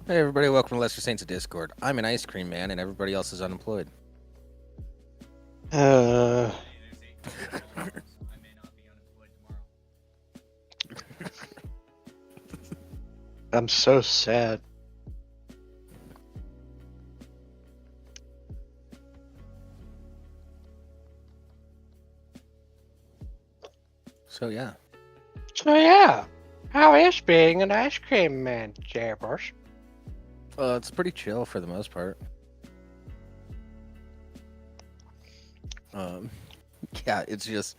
Hey everybody, welcome to Lesser Saints of Discord. I'm an ice cream man and everybody else is unemployed. Uh, I'm so sad. So yeah. So yeah, how is being an ice cream man, Jables? It's pretty chill for the most part. Um, yeah, it's just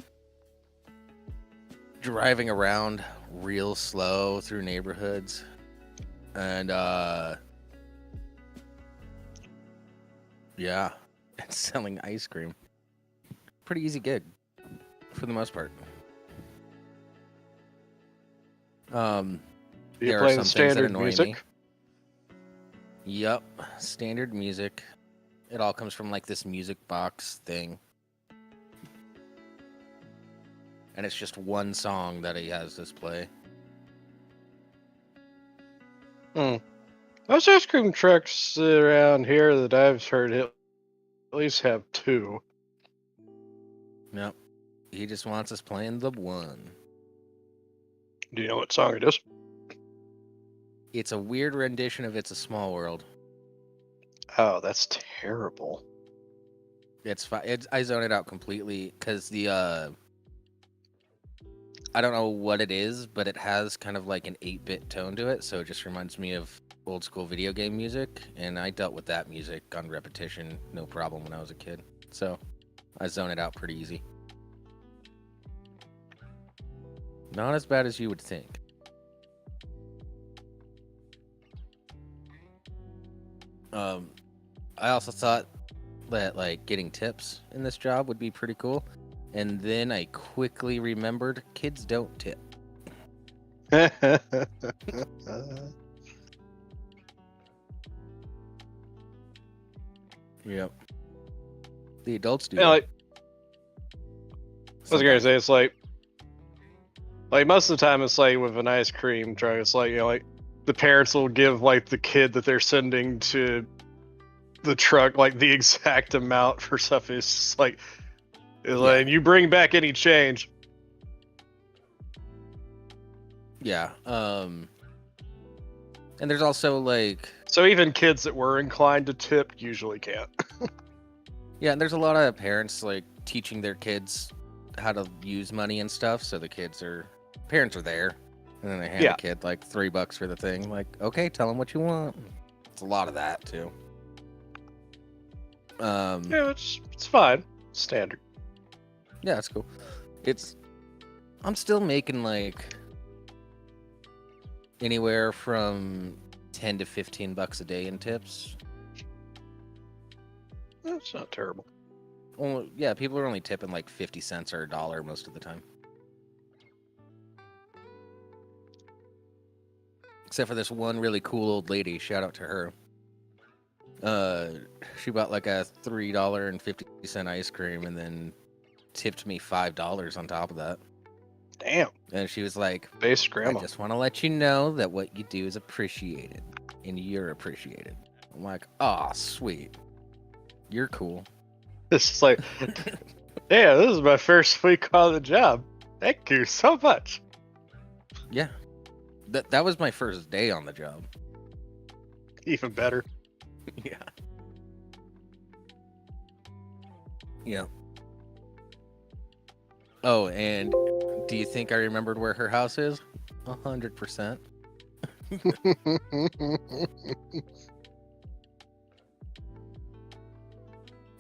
driving around real slow through neighborhoods and yeah, and selling ice cream. Pretty easy gig for the most part. Do you There are play some the things that standard annoy music? me. Yup, standard music. It all comes from like this music box thing. And it's just one song that he has this play. Most ice cream trucks around here that I've heard at least have two. Yep. He just wants us playing the one. Do you know what song it is? It's a weird rendition of It's a Small World. Oh, that's terrible. It's fine. I zone it out completely because I don't know what it is, but it has kind of like an 8-bit tone to it, so it just reminds me of old school video game music, and I dealt with that music on repetition no problem when I was a kid. So I zone it out pretty easy. Not as bad as you would think. I also thought that like getting tips in this job would be pretty cool, and then I quickly remembered kids don't tip. Yep. The adults do. Yeah, like, I was gonna say it's like most of the time it's like with an ice cream truck, it's like like the parents will give like the kid that they're sending to the truck like the exact amount for stuff. It's just like like you bring back any change. Yeah. And there's also like so even kids that were inclined to tip usually can't. Yeah, and there's a lot of parents like teaching their kids how to use money and stuff, so the parents are there, and then they hand a kid like $3 for the thing. Like, okay, tell them what you want. It's a lot of that too. Yeah, it's fine, standard. Yeah, it's cool. I'm still making like anywhere from $10 to $15 a day in tips. That's not terrible. Well, yeah, people are only tipping like 50 cents or $1 most of the time. Except for this one really cool old lady. Shout out to her. She bought like a $3.50 ice cream and then tipped me $5 on top of that. Damn. And she was like, "Base grandma. I just want to let you know that what you do is appreciated, and you're appreciated." I'm like, "Aw, sweet. You're cool." It's just like, yeah, this is my first week on the job. Thank you so much. Yeah. That was my first day on the job. Even better. Yeah. Yeah. Oh, and do you think I remembered where her house is? 100%.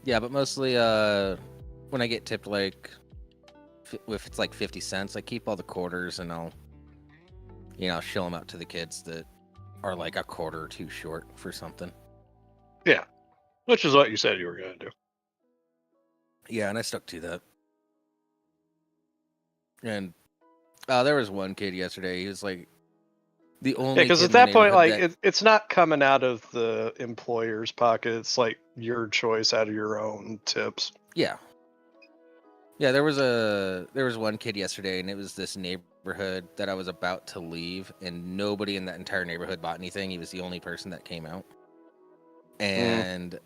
Yeah, but mostly when I get tipped, like if it's like 50 cents, I keep all the quarters and I'll show them out to the kids that are like a quarter or two short for something. Yeah, which is what you said you were going to do. Yeah, and I stuck to that. And there was one kid yesterday. He was like the only. Yeah, because at that point, like it's not coming out of the employer's pocket. It's like your choice out of your own tips. Yeah. Yeah, there was one kid yesterday, and it was this neighborhood that I was about to leave, and nobody in that entire neighborhood bought anything. He was the only person that came out, and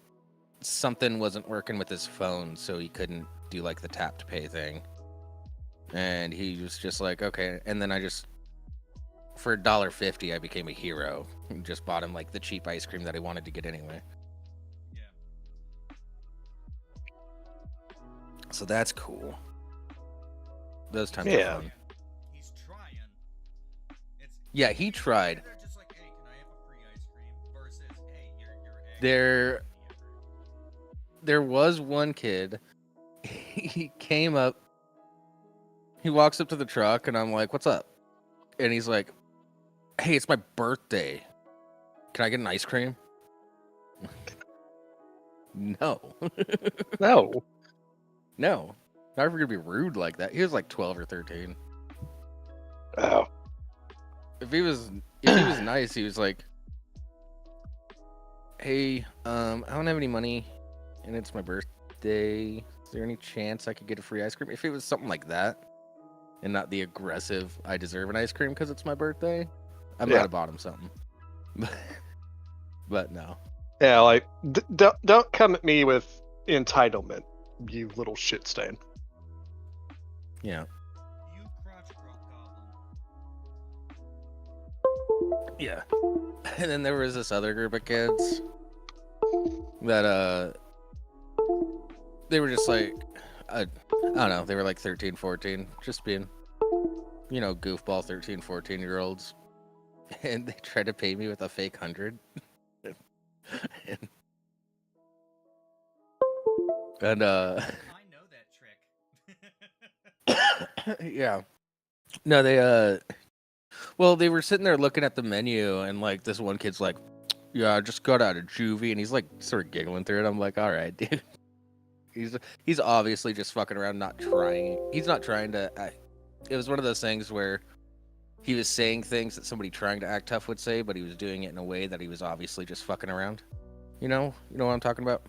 something wasn't working with his phone, so he couldn't do like the tap to pay thing. And he was just like, okay. And then I just, for $1.50, I became a hero and just bought him like the cheap ice cream that he wanted to get anyway. Yeah. So that's cool. Those times are Yeah. fun. He's trying. It's Yeah, he tried. They're just like, hey, can I have a free ice cream? Versus, hey, you're There was one kid. He came up. He walks up to the truck, and I'm like, "What's up?" And he's like, "Hey, it's my birthday. Can I get an ice cream?" No. No. No. Not ever gonna be rude like that. He was like 12 or 13. Oh. If he was nice, he was like, "Hey, I don't have any money, and it's my birthday. Is there any chance I could get a free ice cream?" If it was something like that, and not the aggressive, "I deserve an ice cream because it's my birthday," I might Yeah. have bought him something. But no. Yeah, like don't come at me with entitlement, you little shit stain. Yeah. You crotch goblin. Yeah. And then there was this other group of kids that they were just like I don't know, they were like 13, 14, just being, goofball 13, 14-year-olds. And they tried to pay me with a fake 100. And I know that trick. yeah. No, they were sitting there looking at the menu, and like this one kid's like, "Yeah, I just got out of juvie," and he's like sort of giggling through it. I'm like, "All right, dude." He's obviously just fucking around, not trying. He's not trying to. It was one of those things where he was saying things that somebody trying to act tough would say, but he was doing it in a way that he was obviously just fucking around. You know what I'm talking about?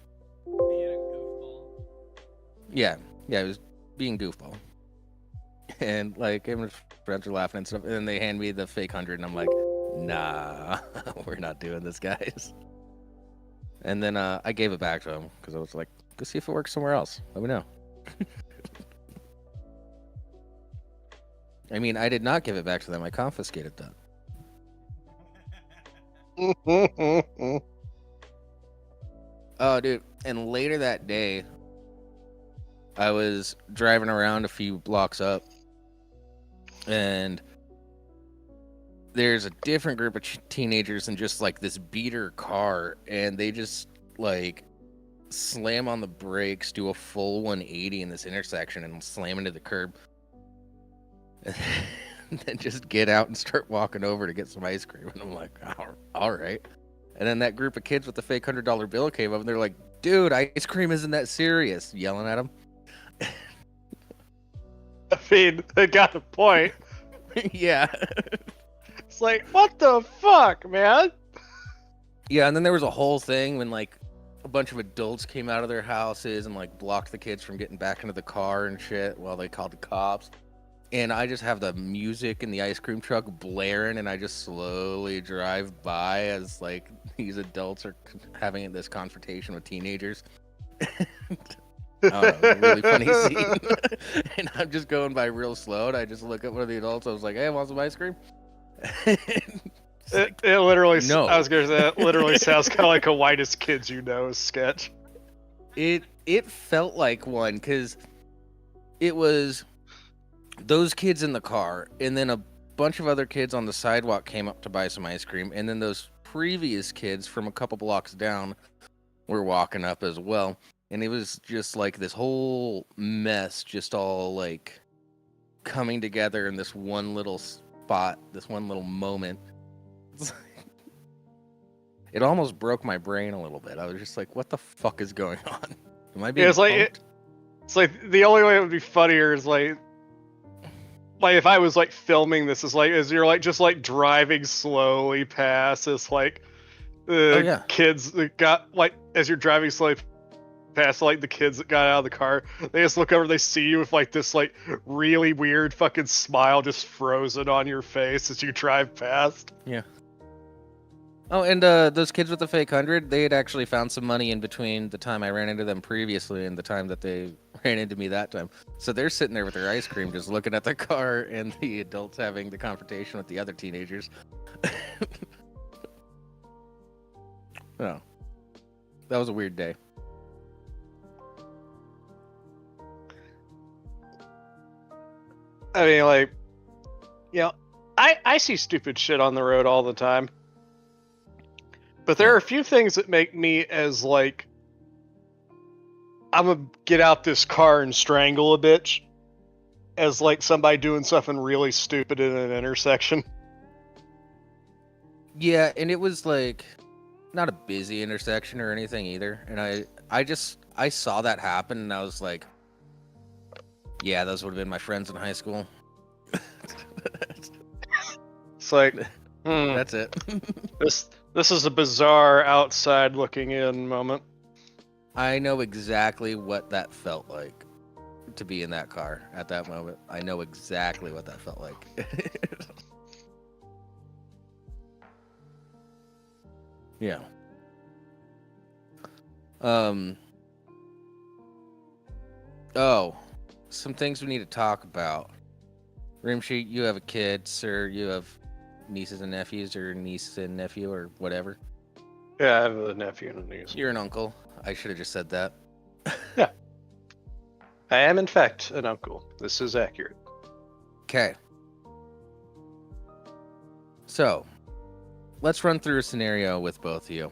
Being a goofball. Yeah, he was being goofball. And like him and his friends are laughing and stuff, and then they hand me the fake 100, and I'm like, "Nah, we're not doing this, guys." And then I gave it back to him because I was like, "Go see if it works somewhere else. Let me know." I mean, I did not give it back to them. I confiscated that. Oh, dude. And later that day, I was driving around a few blocks up, and there's a different group of teenagers in just like this beater car, and they just like slam on the brakes, do a full 180 in this intersection, and slam into the curb. And then just get out and start walking over to get some ice cream. And I'm like, all right. And then that group of kids with the fake $100 bill came up, and they're like, "Dude, ice cream isn't that serious," yelling at him. I mean, they got a point. Yeah. It's like, what the fuck, man? Yeah, and then there was a whole thing when like a bunch of adults came out of their houses and like blocked the kids from getting back into the car and shit while they called the cops. And I just have the music in the ice cream truck blaring, and I just slowly drive by as like these adults are having this confrontation with teenagers. Oh, really funny scene. And I'm just going by real slow, and I just look at one of the adults. I was like, "Hey, want some ice cream?" It literally, no. I was gonna say, it literally sounds kind of like a Whitest Kids You Know sketch. It felt like one, because it was those kids in the car, and then a bunch of other kids on the sidewalk came up to buy some ice cream, and then those previous kids from a couple blocks down were walking up as well. And it was just like this whole mess, just all like coming together in this one little spot, this one little moment. It almost broke my brain a little bit. I was just like, "What the fuck is going on? Am I being It's like punked?" it's like the only way it would be funnier is like if I was like filming this, is you're like just like driving slowly past this like Oh, yeah. kids that got like as you're driving slowly past like the kids that got out of the car. They just look over, they see you with like this like really weird fucking smile just frozen on your face as you drive past. Yeah. Oh, and those kids with the fake 100, they had actually found some money in between the time I ran into them previously and the time that they ran into me that time. So they're sitting there with their ice cream, just looking at the car and the adults having the confrontation with the other teenagers. Oh, that was a weird day. I mean, like, you know, I see stupid shit on the road all the time. But there are a few things that make me as, like, I'm gonna get out this car and strangle a bitch, as, like, somebody doing something really stupid in an intersection. Yeah, and it was, like, not a busy intersection or anything either. And I saw that happen, and I was like, yeah, those would have been my friends in high school. It's like, That's it. This is a bizarre outside looking in moment. I know exactly what that felt like to be in that car at that moment. I know exactly what that felt like. Yeah. Oh, some things we need to talk about. Rimshee, you have a kid, sir. You have nieces and nephews, or niece and nephew, or whatever. Yeah, I have a nephew and a niece. You're an uncle. I should have just said that. Yeah. I am, in fact, an uncle. This is accurate. Okay. So, let's run through a scenario with both of you.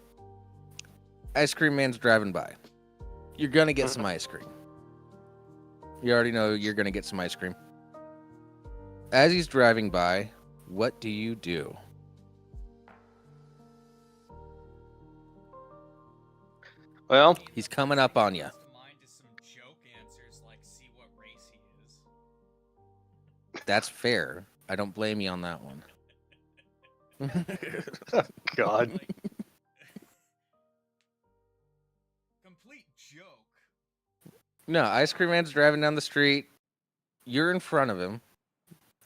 Ice cream man's driving by. You're going to get some ice cream. You already know you're going to get some ice cream. As he's driving by, what do you do? Well, He's coming up on you. Mind is some joke answers like see what race he is. That's fair. I don't blame you on that one. God. Like, complete joke. No, ice cream man's driving down the street. You're in front of him.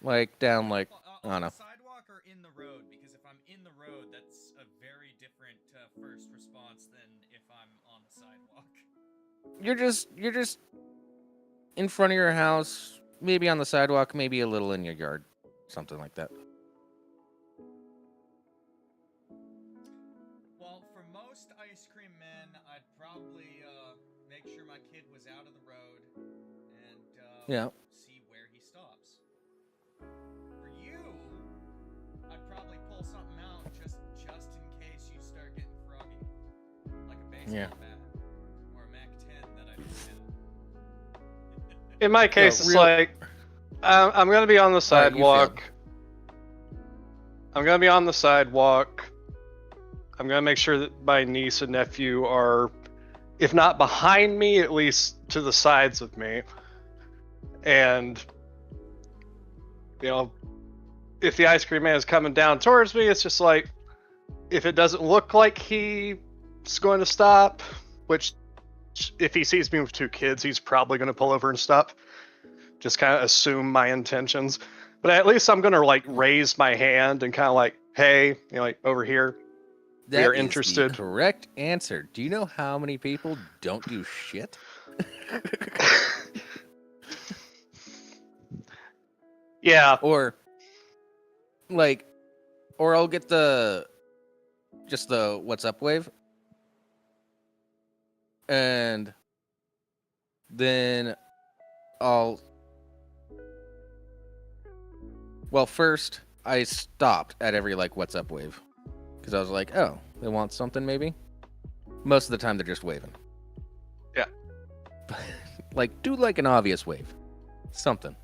Like, down, like, I On don't know. the sidewalk or in the road? Because if I'm in the road, that's a very different first response than if I'm on the sidewalk. You're just in front of your house, maybe on the sidewalk, maybe a little in your yard. Something like that. Well, for most ice cream men, I'd probably make sure my kid was out of the road and Yeah. see where he stops. For you, I'd probably pull something out just in case you start getting froggy, like a baseball bat or a Mac-10 that I didn't have. In my case, No, it's real- like, I'm going to be on the you sidewalk. I'm going to be on the sidewalk. I'm going to make sure that my niece and nephew are, if not behind me, at least to the sides of me. And, you know, if the ice cream man is coming down towards me, it's just like, if it doesn't look like he's going to stop, which if he sees me with two kids, he's probably going to pull over and stop. Just kind of assume my intentions. But at least I'm going to like raise my hand and kind of like, hey, you know, like over here. That We are is interested. the correct answer. Do you know how many people don't do shit? Yeah. Or, like, or I'll get just the what's up wave. And then well, first I stopped at every like what's up wave. Because I was like, oh, they want something maybe? Most of the time they're just waving. Yeah. Like, do like an obvious wave. Something.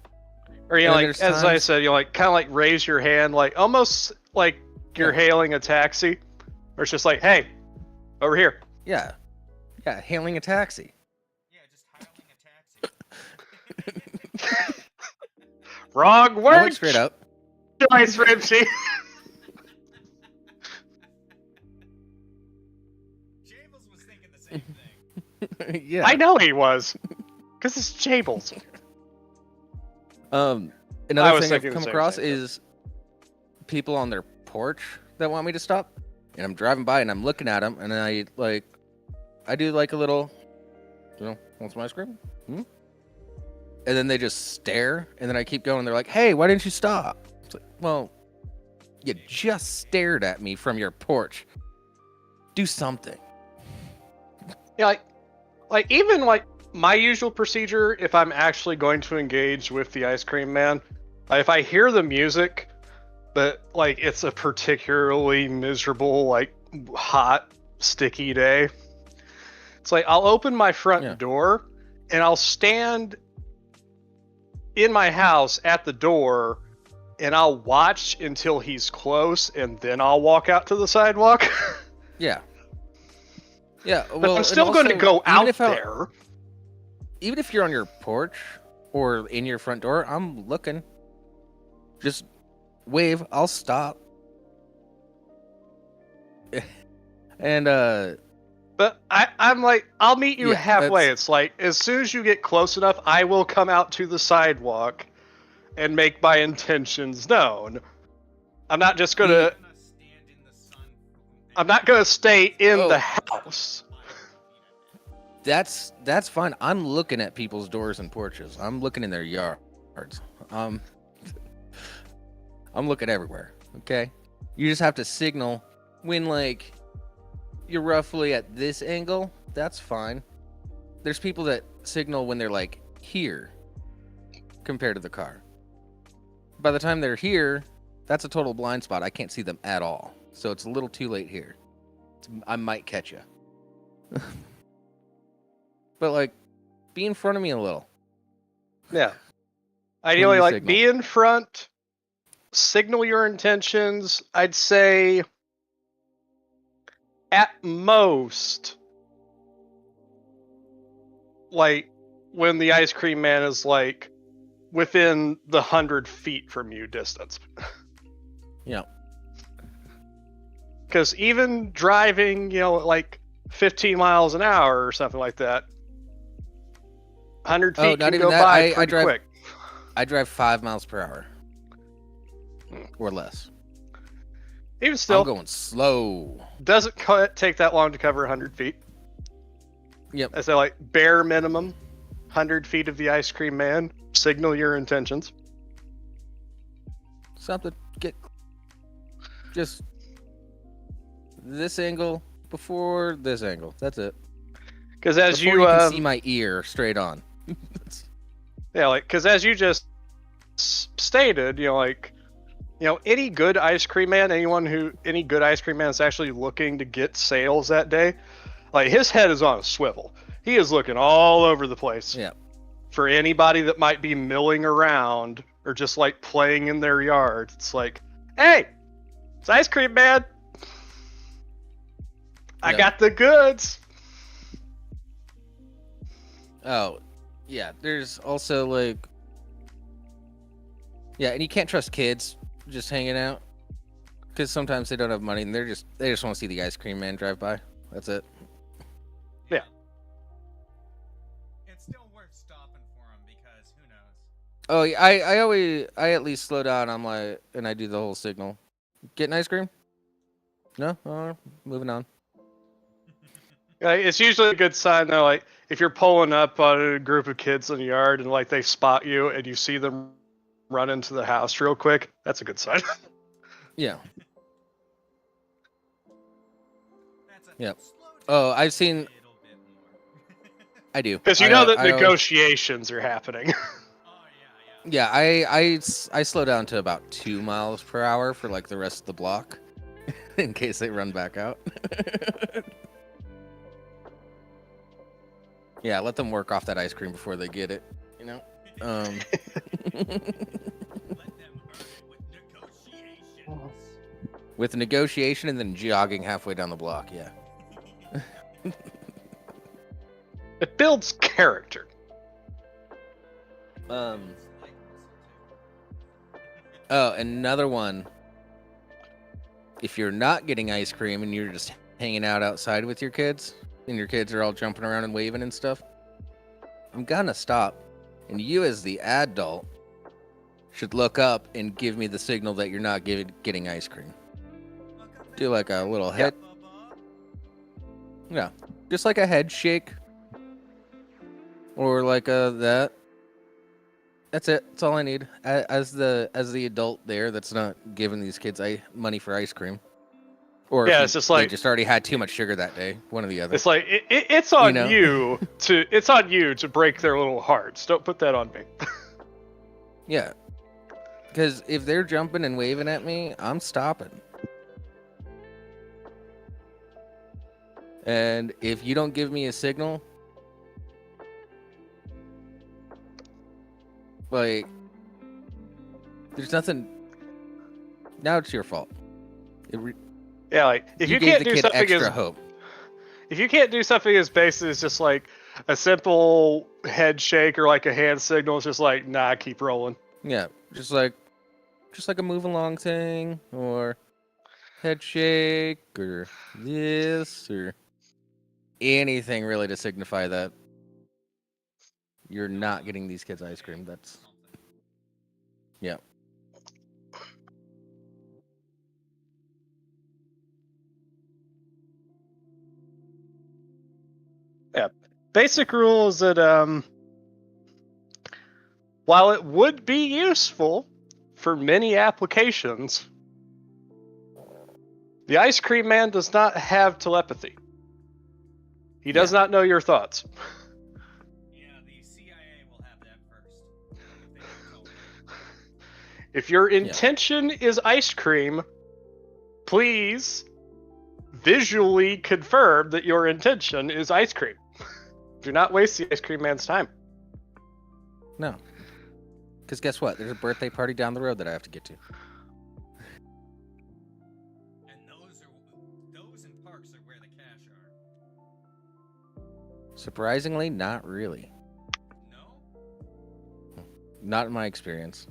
Or, you know, And like, there's as I times- said, you know, like, kind of like raise your hand, like, almost like you're Yeah. hailing a taxi. Or it's just like, hey, over here. Yeah. Yeah, hailing a taxi. Yeah, just hailing a taxi. Wrong I word. went straight up. Choice, Rimshee. Jables was thinking the same thing. Yeah. I know he was, because it's Jables. I Another was thing I've thinking the come same across thing, is people on their porch that want me to stop, and I'm driving by and I'm looking at them, and I do like a little, want some ice cream? Hmm? And then they just stare, and then I keep going. They're like, "Hey, why didn't you stop?" It's like, well, you just stared at me from your porch. Do something. Yeah, like even like my usual procedure, if I'm actually going to engage with the ice cream man, if I hear the music, but like it's a particularly miserable, like hot, sticky day, it's like I'll open my front door and I'll stand in my house at the door and I'll watch until he's close and then I'll walk out to the sidewalk. Yeah. Yeah. But Well, I'm still going to go out there. Even if you're on your porch or in your front door, I'm looking. Just wave. I'll stop. And but I'm like, I'll meet you halfway. It's like, as soon as you get close enough, I will come out to the sidewalk and make my intentions known. I'm not just gonna. I'm not gonna stay in the house. That's fine. I'm looking at people's doors and porches. I'm looking in their yards. I'm looking everywhere. Okay, you just have to signal when like you're roughly at this angle. That's fine. There's people that signal when they're like here compared to the car. By the time they're here, that's a total blind spot. I can't see them at all. So it's a little too late here. I might catch you. But like, be in front of me a little. Yeah. Ideally, like, signal. be in front, signal your intentions. I'd say, at most, like, when the ice cream man is, like, within the 100 feet from you distance. Yeah. Because even driving, like 15 miles an hour or something like that, 100 feet can go by pretty quick. I drive 5 miles per hour or less. Even still, I'm going slow. Doesn't take that long to cover 100 feet. Yep. I say, like, bare minimum 100 feet of the ice cream man. Signal your intentions. Something. Get just this angle before this angle. That's it. Because as before you can see my ear straight on. Yeah, like, because as you just stated, any good ice cream man, any good ice cream man is actually looking to get sales that day, like, his head is on a swivel. He is looking all over the place. Yeah. For anybody that might be milling around or just like playing in their yard, it's like, hey, it's ice cream man. I got the goods. Oh, yeah. There's also like, and you can't trust kids just hanging out because sometimes they don't have money and they just want to see the ice cream man drive by. That's it. Yeah. It's still worth stopping for him because who knows. Oh, yeah, I at least slow down. I'm like, and I do the whole signal. Getting ice cream? No? Moving on. It's usually a good sign though, like, if you're pulling up on a group of kids in the yard and like they spot you and you see them run into the house real quick, that's a good sign. Yeah. Yep. Oh, I've seen. I do. Because you know that negotiations are happening. Yeah, I slow down to about 2 miles per hour for like the rest of the block, in case they run back out. Yeah, let them work off that ice cream before they get it. With negotiation and then jogging halfway down the block. Yeah. It builds character. Oh, another one. If you're not getting ice cream and you're just hanging out outside with your kids, and your kids are all jumping around and waving and stuff, I'm gonna stop. And you, as the adult, should look up and give me the signal that you're not getting ice cream. Do like a little head. Yeah. Just like a head shake. Or like that. That's it. That's all I need. As the adult there that's not giving these kids money for ice cream. Or yeah, if it's just like they just already had too much sugar that day. One or the other. it's like it's on you know? it's on you to break their little hearts. Don't put that on me. Yeah. Because if they're jumping and waving at me, I'm stopping. And if you don't give me a signal, like, there's nothing. Now it's your fault. Yeah, like if you gave can't the do kid something extra as hope. if you can't do something as basic as just like a simple head shake or like a hand signal, it's just like nah, keep rolling. Yeah, just like a move along thing, or head shake, or this, or anything really to signify that you're not getting these kids ice cream. That's yeah. Yeah. Basic rule is that while it would be useful for many applications, the ice cream man does not have telepathy. He does not know your thoughts. Yeah, the CIA will have that first. If they don't tell me. If your intention is ice cream, please visually confirm that your intention is ice cream. Do not waste the ice cream man's time. No. Because guess what? There's a birthday party down the road that I have to get to. And those in parks are where the cash are. Surprisingly, not really. No? Not in my experience.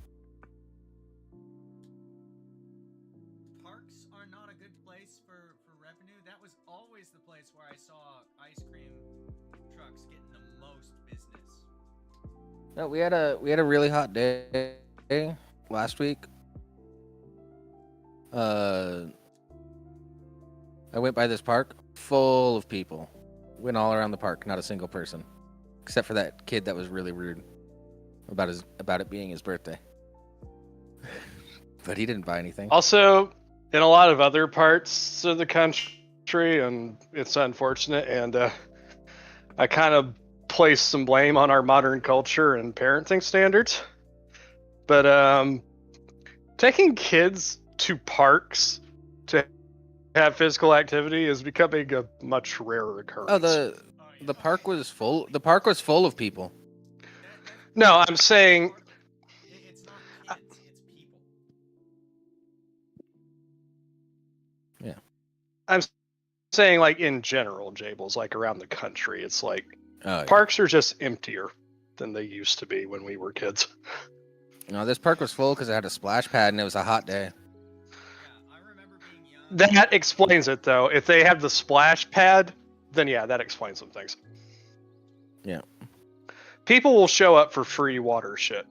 Parks are not a good place for revenue. That was always the place where I saw ice cream trucks getting the most business. No, we had a really hot day last week. I went by this park full of people. Went all around the park, not a single person, except for that kid that was really rude about it being his birthday. But he didn't buy anything. Also, in a lot of other parts of the country, and it's unfortunate, and I kind of place some blame on our modern culture and parenting standards. But taking kids to parks to have physical activity is becoming a much rarer occurrence. Oh, the park was full. The park was full of people. No, I'm saying It's not kids, it's people. Yeah. I'm saying like in general, Jables, like around the country, it's like Oh, parks are just emptier than they used to be when we were kids. No, this park was full because it had a splash pad and it was a hot day. Yeah, I remember being young. That explains it, though. If they have the splash pad, then yeah, that explains some things. Yeah. People will show up for free water shit.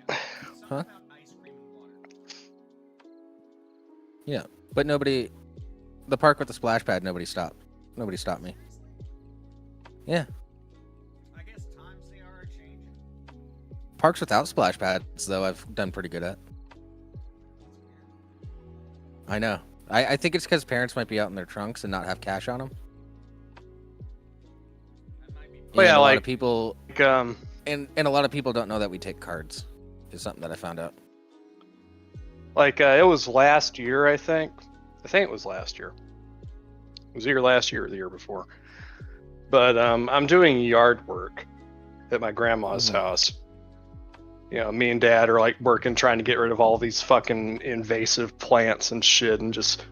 Yeah, something Huh? about ice cream and water. Yeah, but the park with the splash pad, nobody stopped. Nobody stopped me. Yeah. I guess times they are changing. Parks without splash pads, though, I've done pretty good at. I know. I think it's because parents might be out in their trunks and not have cash on them. That might be. Well, yeah, a lot like- of people, And and a lot of people don't know that we take cards. Is something that I found out. it was last year, I think. I think it was last year. It was either last year or the year before. But I'm doing yard work at my grandma's Mhm. house. You know, me and Dad are like working, trying to get rid of all these fucking invasive plants and shit, and just,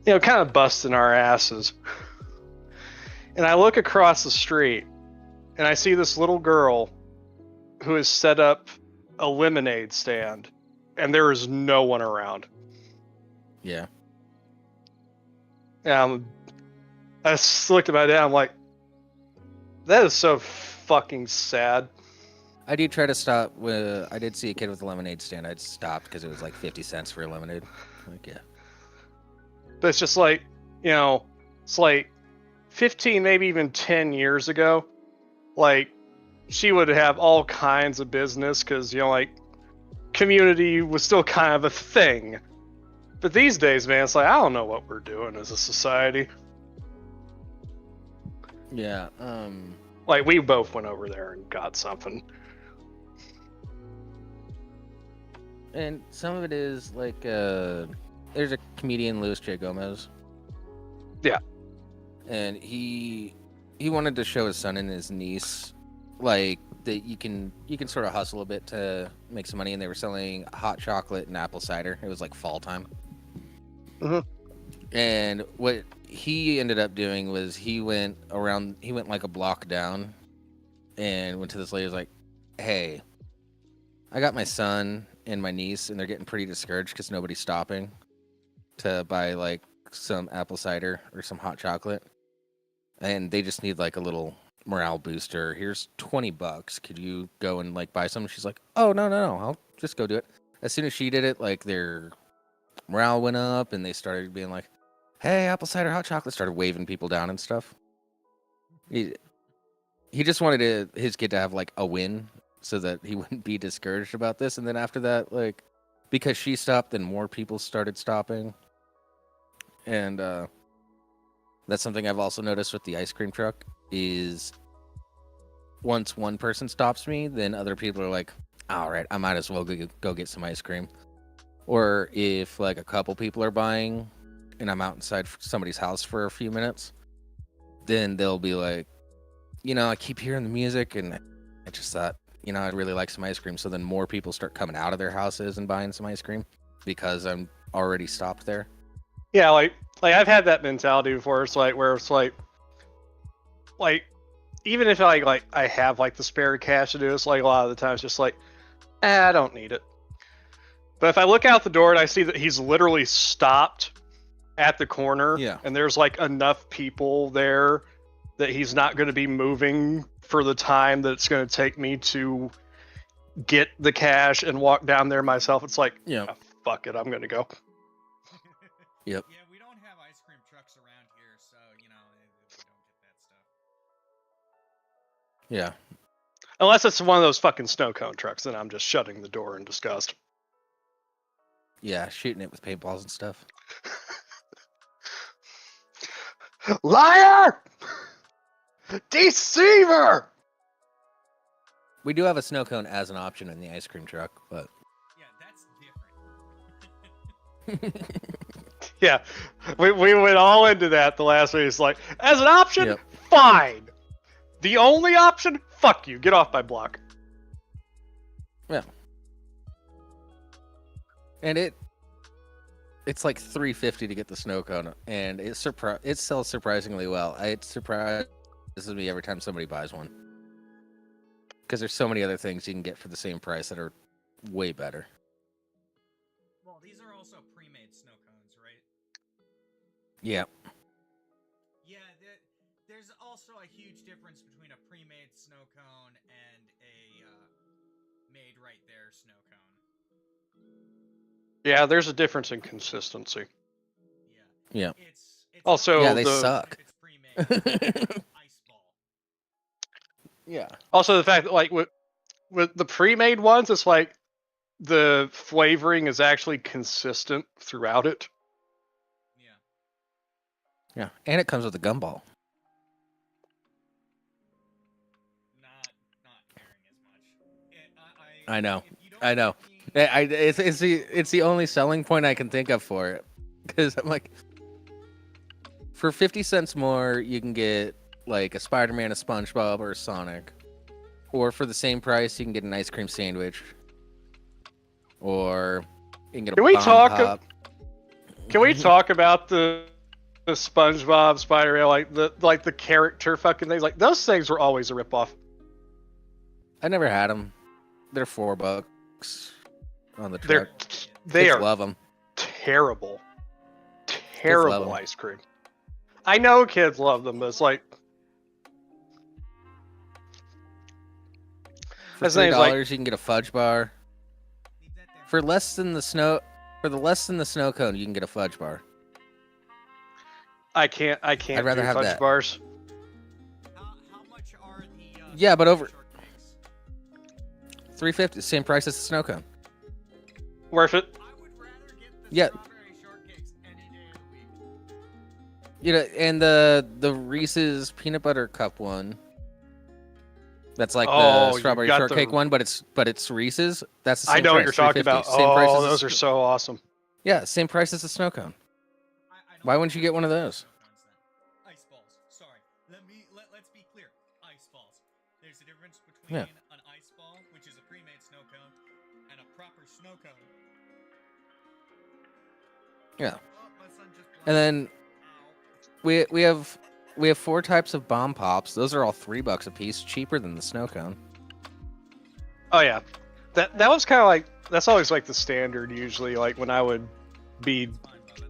you know, kind of busting our asses. And I look across the street, and I see this little girl who has set up a lemonade stand, and there is no one around. Yeah. Um, I just looked at my dad. I'm like, that is so fucking sad. I do try to stop. I did see a kid with a lemonade stand. I stopped because it was like 50 cents for a lemonade. Like, yeah. But it's just like, you know, it's like 15, maybe even 10 years ago, like, she would have all kinds of business because, you know, like, community was still kind of a thing. But these days, man, it's like, I don't know what we're doing as a society. Yeah. Like, we both went over there and got something. And some of it is like, there's a comedian, Louis J. Gomez. Yeah. And he wanted to show his son and his niece, like, that you can sort of hustle a bit to make some money. And they were selling hot chocolate and apple cider. It was like fall time. Mm-hmm. And what he ended up doing was he went like a block down and went to this lady. Was like, hey, I got my son and my niece, and they're getting pretty discouraged because nobody's stopping to buy like some apple cider or some hot chocolate, and they just need like a little morale booster. Here's $20. Could you go and like buy some? She's like, oh no, I'll just go do it. As soon as she did it, like their morale went up, and they started being like, hey, apple cider hot chocolate, started waving people down and stuff. He just wanted his kid to have like a win so that he wouldn't be discouraged about this. And then after that, like, because she stopped, then more people started stopping. And that's something I've also noticed with the ice cream truck is once one person stops me, then other people are like, all right, I might as well go get some ice cream. Or if like a couple people are buying and I'm out inside somebody's house for a few minutes, then they'll be like, you know, I keep hearing the music and I just thought, you know, I'd really like some ice cream. So then more people start coming out of their houses and buying some ice cream because I'm already stopped there. Yeah, like I've had that mentality before. It's like where it's like even if I have like the spare cash to do, it's like a lot of the times just like, I don't need it. But if I look out the door and I see that he's literally stopped at the corner, Yeah, and there's like enough people there that he's not going to be moving for the time that it's going to take me to get the cash and walk down there myself, it's like, yeah, oh, fuck it, I'm going to go. Yep. Yeah, we don't have ice cream trucks around here, so you know we don't get that stuff. Yeah. Unless it's one of those fucking snow cone trucks, then I'm just shutting the door in disgust. Yeah, shooting it with paintballs and stuff. Liar! Deceiver! We do have a snow cone as an option in the ice cream truck, but Yeah, that's different. Yeah, we went all into that the last week. It's like, as an option, Yep. fine. The only option, fuck you, get off my block. yeah. And it's like $3.50 to get the snow cone, and it sells surprisingly well. It surprises me every time somebody buys one, because there's so many other things you can get for the same price that are way better. Well, these are also pre-made snow cones, right? Yeah. Yeah, there's also a huge difference between a pre-made snow cone and a made right there snow cone. Yeah, there's a difference in consistency. Yeah. It's Also, Yeah, they suck. It's pre-made. Ice ball. Yeah. Also, the fact that like with the pre-made ones, it's like the flavoring is actually consistent throughout it. Yeah. Yeah, and it comes with a gumball. Not caring as much. I know. If you don't I know. fucking- It's the only selling point I can think of for it, because I'm like, for 50 cents more, you can get like a Spider-Man, a SpongeBob, or a Sonic, or for the same price, you can get an ice cream sandwich, or you can get a Can we bomb talk? pop. Can we talk about the SpongeBob, Spider-Man, like the character fucking things? Like those things were always a ripoff. I never had them. They're $4 on the They're truck. they Kids are love them. terrible, love terrible 'em. ice cream. I know kids love them, but it's like For $3, you can get a fudge bar. For less than the snow cone, you can get a fudge bar. I can't I'd rather do have fudge that. bars. How much are the Yeah, but over shortcakes? $3.50, same price as the snow cone. Worth it. I would rather get the Yeah. strawberry shortcakes any day of the week. You know, and the Reese's peanut butter cup one. That's like the Oh, strawberry you got shortcake the- one, but it's Reese's. That's the same I know price, what you're talking about. $3.50. Same price Oh, as those are so awesome. Yeah, same price as the snow cone. I don't Why wouldn't you get one of those? Ice balls. Sorry. Let's be clear. Ice balls. There's a difference between Yeah. an ice ball, which is a pre-made snow cone, and a proper snow cone. Yeah. Oh, my son just And then Ow. we have 4 types of bomb pops. Those are all $3 a piece, cheaper than the snow cone. Oh yeah, that was kind of like that's always like the standard usually. Like when I would be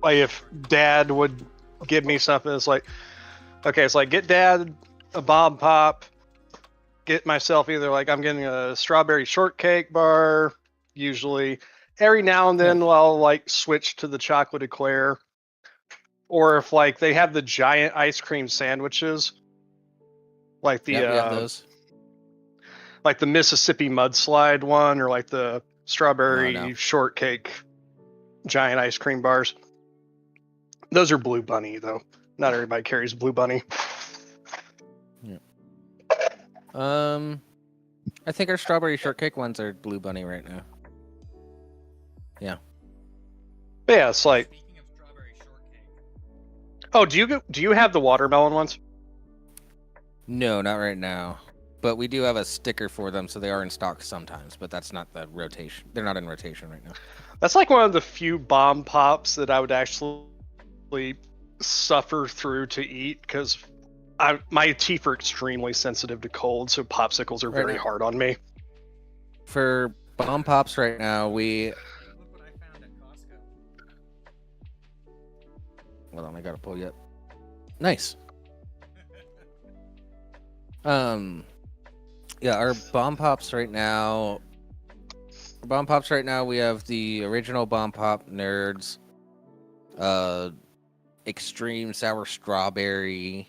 like if Dad would give me something, it's like okay, it's like get Dad a bomb pop, get myself either like I'm getting a strawberry shortcake bar. Usually, every now and then I'll like switch to the chocolate eclair, or if like they have the giant ice cream sandwiches, like the Yeah, we have those. like the Mississippi mudslide one, or like the strawberry Oh, no. shortcake giant ice cream bars. Those are Blue Bunny though. Not everybody carries Blue Bunny. I think our strawberry shortcake ones are Blue Bunny right now. Yeah. But yeah, it's like, Speaking of strawberry shortcake, oh, do you have the watermelon ones? No, not right now. But we do have a sticker for them, so they are in stock sometimes. But that's not the rotation. They're not in rotation right now. That's like one of the few bomb pops that I would actually suffer through to eat because my teeth are extremely sensitive to cold, so popsicles are very now. hard on me. For bomb pops right now, look what I found at Costco. Hold on, I gotta pull you up. Nice. Yeah, our bomb pops right now. We have the original bomb pop nerds, extreme sour strawberry,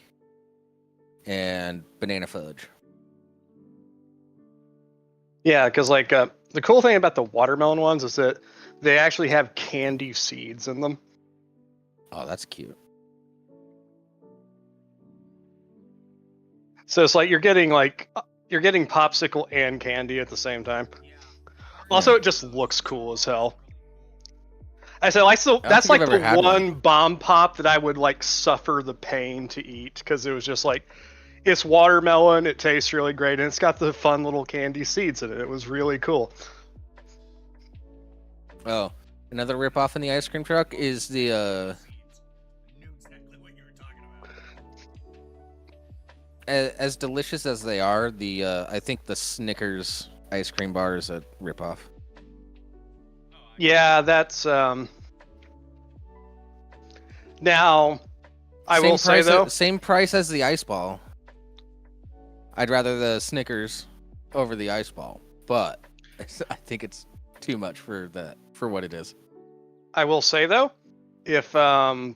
and banana fudge. Yeah, because like the cool thing about the watermelon ones is that they actually have candy seeds in them. Oh, that's cute. So it's like you're getting popsicle and candy at the same time. Yeah. Also, it just looks cool as hell. I said, that's think like I've ever the had one bomb pop that I would like suffer the pain to eat because it was just like, it's watermelon, it tastes really great, and it's got the fun little candy seeds in it. It was really cool. Oh, another ripoff in the ice cream truck is the Knew exactly what you were talking about. as delicious as they are. The I think the Snickers ice cream bar is a ripoff. Yeah, that's now I will say though, same price as the ice ball. I'd rather the Snickers over the ice ball, but I think it's too much for what it is. I will say though, if the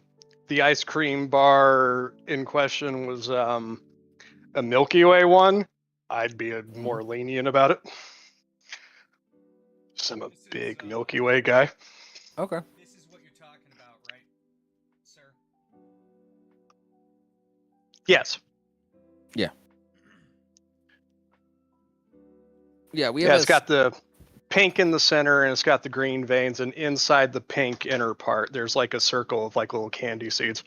ice cream bar in question was a Milky Way one, I'd be more lenient about it. Just I'm a big Milky Way guy. Okay. This is what you're talking about, right, sir? Yes. Yeah, we have Yeah, it's got the pink in the center and it's got the green veins, and inside the pink inner part, there's like a circle of like little candy seeds.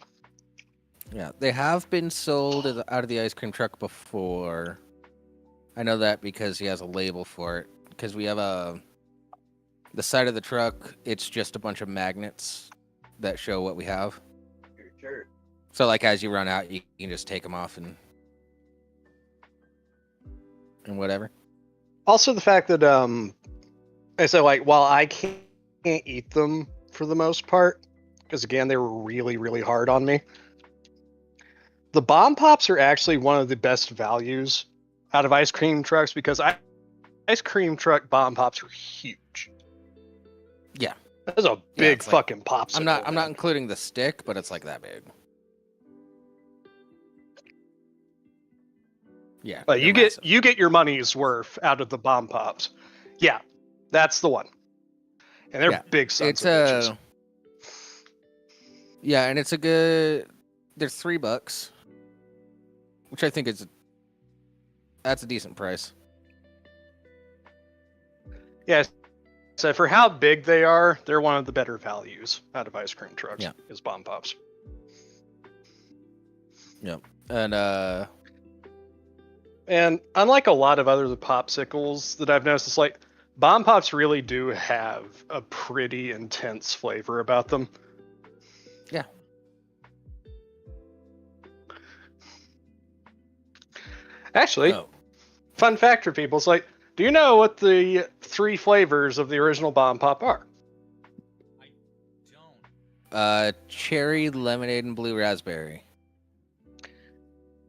Yeah, they have been sold out of the ice cream truck before. I know that because he has a label for it. Because we have the side of the truck, it's just a bunch of magnets that show what we have. So like as you run out, you can just take them off and whatever. Also, the fact that I said like while I can't eat them for the most part, because again they were really really hard on me. The bomb pops are actually one of the best values out of ice cream trucks because ice cream truck bomb pops are huge. Yeah. That's a big fucking popsicle. I'm not including the stick, but it's like that big. Yeah. But you get your money's worth out of the bomb pops. Yeah, that's the one. And they're big sons of bitches. Yeah, and it's a good. They're $3, which I think that's a decent price. Yeah. So for how big they are, they're one of the better values out of ice cream trucks. Yeah. Is bomb pops. Yep. And unlike a lot of other popsicles that I've noticed, it's like bomb pops really do have a pretty intense flavor about them. Yeah. Actually, fun fact for people, it's like, do you know what the 3 flavors of the original bomb pop are? I don't. Cherry, lemonade, and blue raspberry.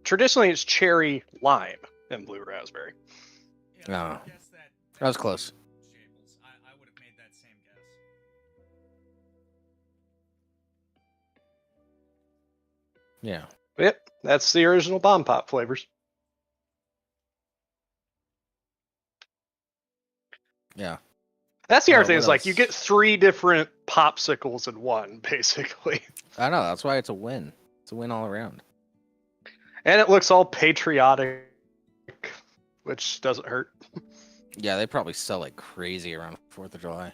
Traditionally, it's cherry, lime, and blue raspberry. Yeah, Oh. That was close. Jables. I would have made that same guess. Yeah. Yep, that's the original bomb pop flavors. Yeah. That's the other thing. What Is like else? you get 3 different popsicles in one, basically, I know. That's why it's a win. It's a win all around. and it looks all patriotic, which doesn't hurt. Yeah, they probably sell like crazy around 4th of July.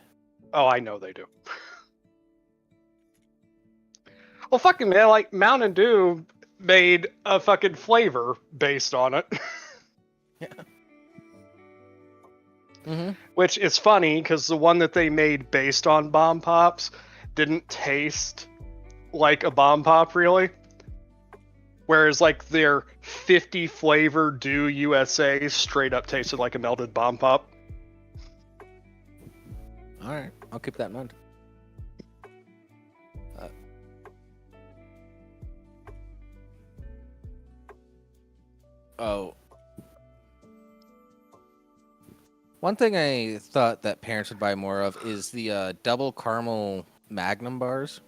Oh, I know they do. Well, fucking man, like Mountain Dew made a fucking flavor based on it. Yeah. Mm-hmm. Which is funny because the one that they made based on bomb pops didn't taste like a bomb pop really. Whereas like their 50 flavor Dew USA straight up tasted like a melted bomb pop. All right, I'll keep that in mind. One thing I thought that parents would buy more of is the double caramel Magnum bars.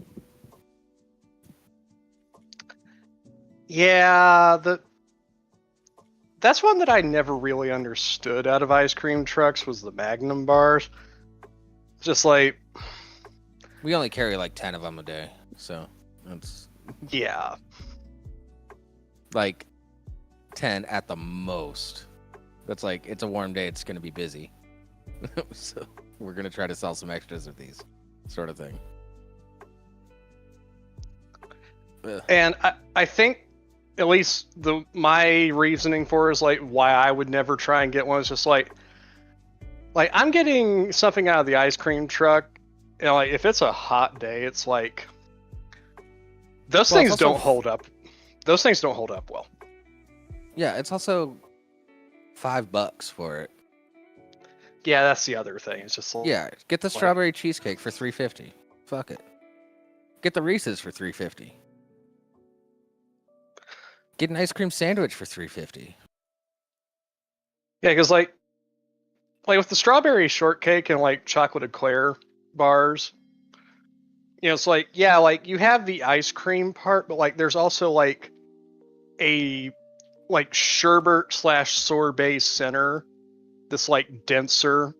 Yeah, that's one that I never really understood out of ice cream trucks was the Magnum bars. Just like, We only carry like 10 of them a day, so that's yeah. like 10 at the most. That's like, it's a warm day, it's going to be busy. So we're going to try to sell some extras of these, sort of thing. Ugh. And I think at least my reasoning for is like why I would never try and get one is just like I'm getting something out of the ice cream truck. You know, like if it's a hot day, it's like those things don't hold up. Those things don't hold up well. Yeah, it's also $5 for it. Yeah, that's the other thing. It's just like, Yeah, get the strawberry cheesecake for $3.50. Fuck it. Get the Reese's for $3.50. Get an ice cream sandwich for $3.50. yeah, because like with the strawberry shortcake and like chocolate eclair bars, you know, it's like yeah, like you have the ice cream part, but like there's also like a like sherbet / sorbet center that's like denser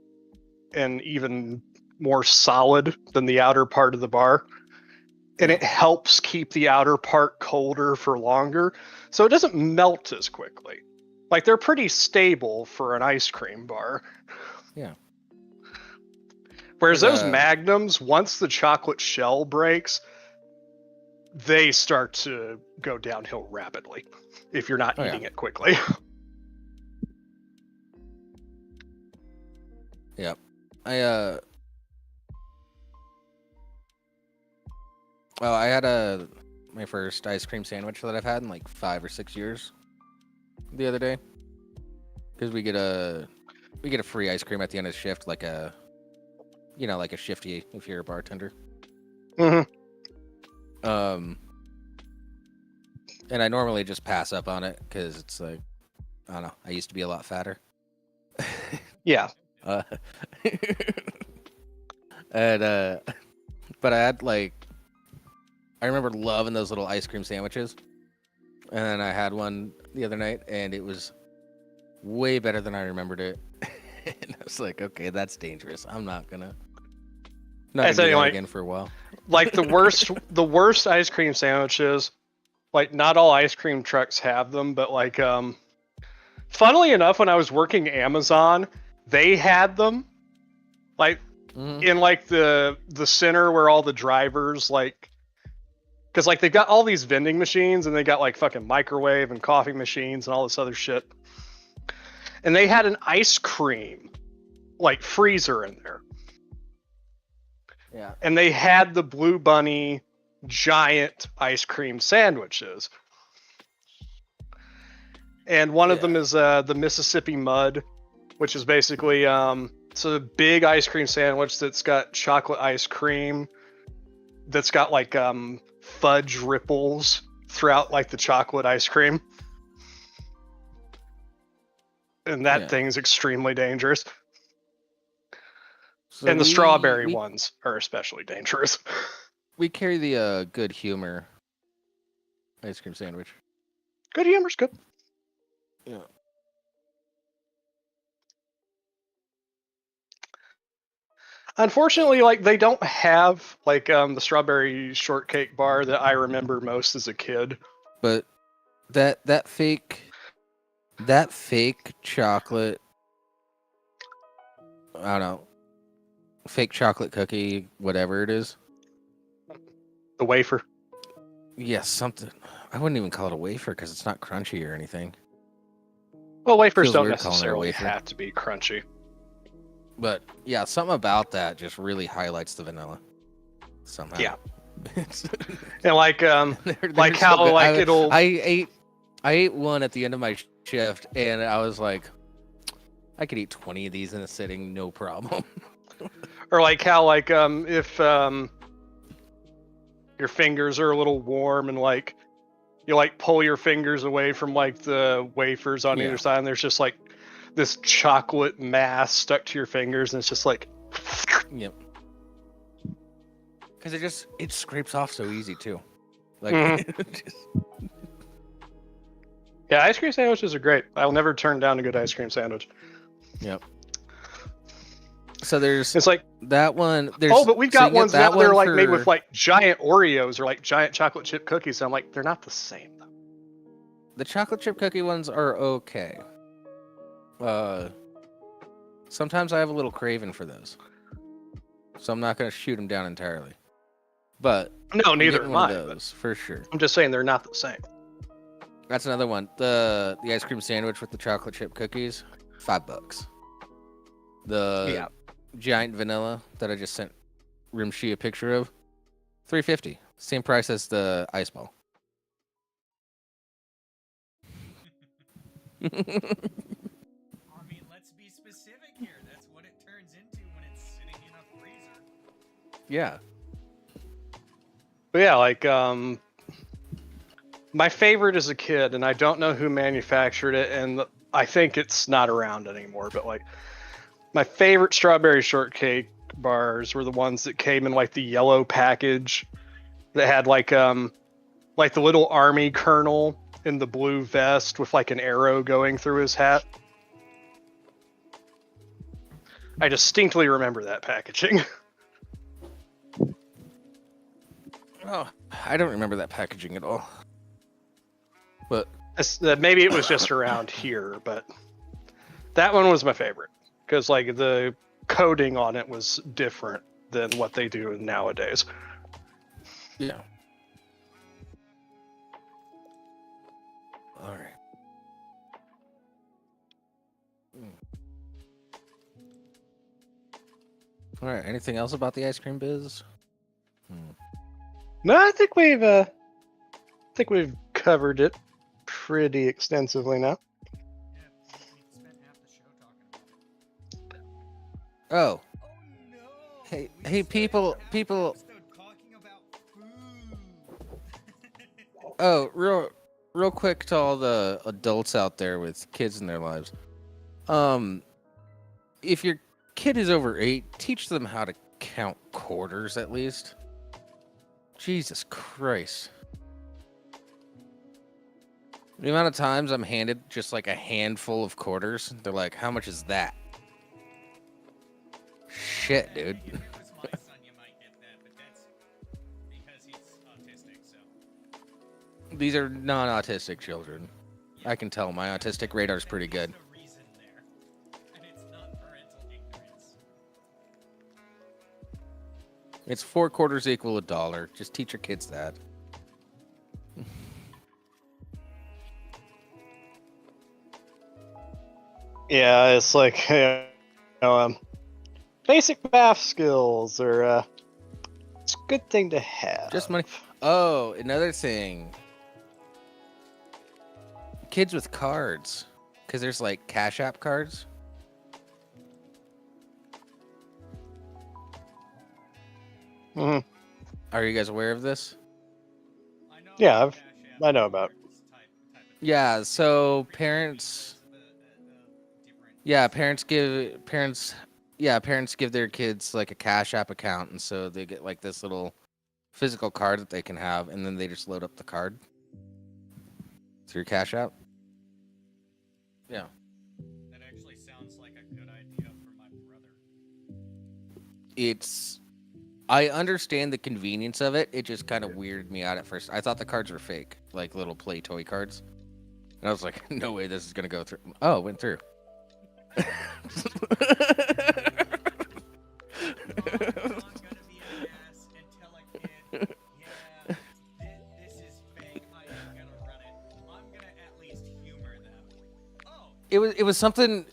and even more solid than the outer part of the bar. And it helps keep the outer part colder for longer, so it doesn't melt as quickly. Like they're pretty stable for an ice cream bar. Yeah. Whereas those Magnums, once the chocolate shell breaks, they start to go downhill rapidly if you're not eating it quickly. Yep. I had my first ice cream sandwich that I've had in like 5 or 6 years the other day, because we get a free ice cream at the end of the shift, like a shifty if you're a bartender. Mm-hmm. And I normally just pass up on it because it's like, I don't know. I used to be a lot fatter. Yeah. Uh, and but I had like, I remember loving those little ice cream sandwiches. And then I had one the other night, and it was way better than I remembered it. And I was like, okay, that's dangerous. I'm not gonna do that again for a while. Like the worst ice cream sandwiches. Like not all ice cream trucks have them, but like funnily enough, when I was working Amazon, they had them. Like in like the center where all the drivers like, because like they've got all these vending machines and they got like fucking microwave and coffee machines and all this other shit, and they had an ice cream like freezer in there. Yeah. And they had the Blue Bunny giant ice cream sandwiches. And one of them is the Mississippi Mud, which is basically it's a big ice cream sandwich that's got chocolate ice cream that's got like fudge ripples throughout like the chocolate ice cream. And that thing's extremely dangerous. So and the strawberry ones are especially dangerous. We carry the Good Humor ice cream sandwich. Good Humor's good. Yeah. Unfortunately, like they don't have like the strawberry shortcake bar that I remember most as a kid. But that fake chocolate, I don't know, fake chocolate cookie, whatever it is. The wafer. Yes, something. I wouldn't even call it a wafer because it's not crunchy or anything. Well, wafers don't necessarily have to be crunchy. But yeah, something about that just really highlights the vanilla. Somehow. Yeah. And like like how so like it'll. I ate one at the end of my shift, and I was like, I could eat 20 of these in a sitting, no problem. Or like how like if your fingers are a little warm and like you like pull your fingers away from like the wafers on either side, and there's just like this chocolate mass stuck to your fingers, and it's just like. Yep. Because it scrapes off so easy too. Like. Yeah, ice cream sandwiches are great. I'll never turn down a good ice cream sandwich. Yep. So it's like that one. But we've got ones now that are like made with like giant Oreos or like giant chocolate chip cookies. So I'm like, they're not the same though. The chocolate chip cookie ones are okay. Sometimes I have a little craving for those, so I'm not gonna shoot them down entirely. But no, neither am I. Those for sure. I'm just saying they're not the same. That's another one. The ice cream sandwich with the chocolate chip cookies, $5. The giant vanilla that I just sent Rimshee a picture of, $3.50. Same price as the ice ball. I mean, let's be specific here. That's what it turns into when it's sitting in a freezer. Yeah. But yeah, like my favorite as a kid, and I don't know who manufactured it, and I think it's not around anymore, but like my favorite strawberry shortcake bars were the ones that came in like the yellow package that had like the little army colonel in the blue vest with like an arrow going through his hat. I distinctly remember that packaging. Oh, I don't remember that packaging at all. But maybe it was just around here, but that one was my favorite because like the coating on it was different than what they do nowadays. Yeah. All right. All right. Anything else about the ice cream biz? No, I think we've covered it pretty extensively now. Yeah, we spent half the show talking about it. Oh. No. Hey, people. Talking about food. Oh, real quick to all the adults out there with kids in their lives. If your kid is over 8, teach them how to count quarters at least. Jesus Christ. The amount of times I'm handed just like a handful of quarters, they're like, how much is that? Shit, dude. If it was my son, you might get that, but that's because he's autistic, so. These are non-autistic children. I can tell my autistic radar's pretty good. There's no reason there. And it's not parental ignorance. It's 4 quarters equal $1. Just teach your kids that. Yeah, it's like, you know, basic math skills are it's a good thing to have. Just money. Oh, another thing. Kids with cards. Because there's like Cash App cards. Mhm. Are you guys aware of this? I know Yeah, about Cash App I know about. type of Yeah, so parents... different. Yeah, parents give their kids like a Cash App account, and so they get like this little physical card that they can have, and then they just load up the card through Cash App. Yeah. That actually sounds like a good idea for my brother. I understand the convenience of it. It just kind of weirded me out at first. I thought the cards were fake, like little play toy cards. And I was like, no way this is going to go through. Oh, it went through. I'm gonna be an ass and tell a kid, yeah, this is fake. I am gonna run it. I'm gonna at least humor them. Oh, It was something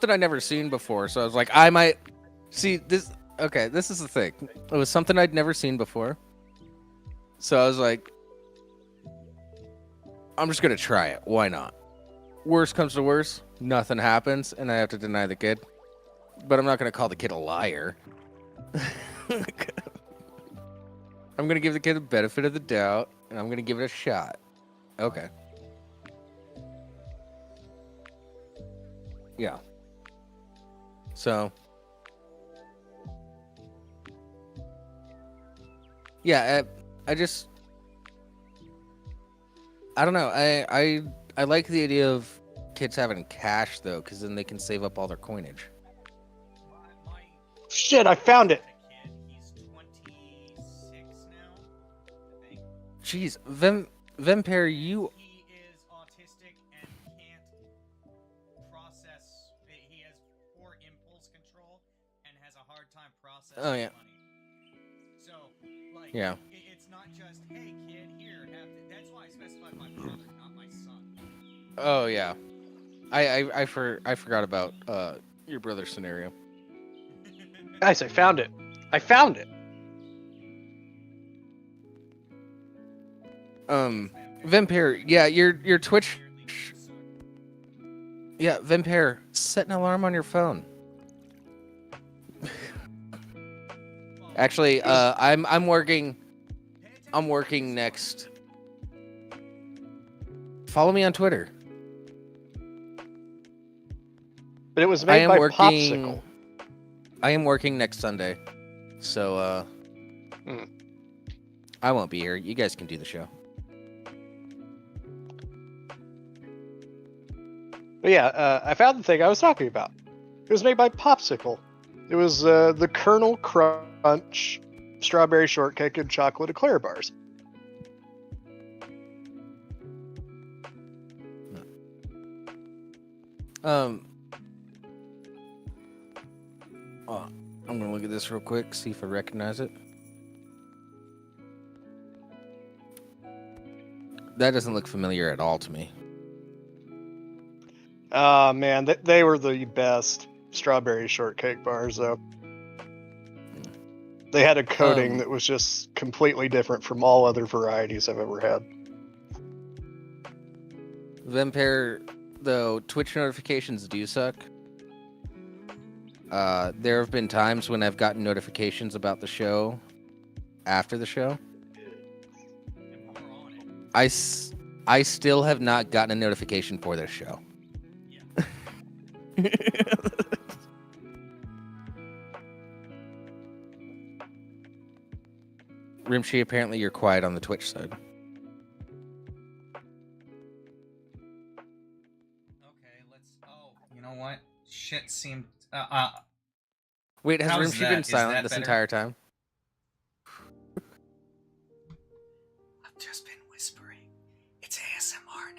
I never seen before, so I was like, I might see this. Okay, this is the thing. It was something I'd never seen before, so I was like, I'm just gonna try it. Why not? Worst comes to worst, nothing happens, and I have to deny the kid. But I'm not gonna call the kid a liar. I'm gonna give the kid the benefit of the doubt, and I'm gonna give it a shot. Okay. Yeah. So. Yeah, I just. I don't know. I like the idea of kids having cash though, because then they can save up all their coinage. my Shit, I found it. kid, he's 26 now, I think. Jeez, Vampire, you. He is autistic and can't process. He has poor impulse control and has a hard time processing Oh, yeah. money. So, like, Yeah. it's not just, hey kid, here, have to. That's why I specified my brother, not my son. Oh yeah. I forgot about your brother's scenario. Guys, I found it. I found it. Vampire, yeah, your Twitch. Yeah, Vampire, set an alarm on your phone. Actually, I'm working next. Follow me on Twitter. But it was made by Popsicle. I am working next Sunday, so I won't be here. You guys can do the show. But yeah, I found the thing I was talking about. It was made by Popsicle. It was the Kernel Crunch strawberry shortcake and chocolate eclair bars. I'm gonna look at this real quick, see if I recognize it. That doesn't look familiar at all to me. Man, they were the best strawberry shortcake bars, though. They had a coating that was just completely different from all other varieties I've ever had. Vampire, though, Twitch notifications do suck. There have been times when I've gotten notifications about the show after the show. I still have not gotten a notification for this show. Yeah. Rimshee, apparently you're quiet on the Twitch side. Okay, let's. Oh, you know what? Shit seemed. Wait, has How's Rimshee that? been Is silent that this better? entire time? I've just been whispering. It's ASMR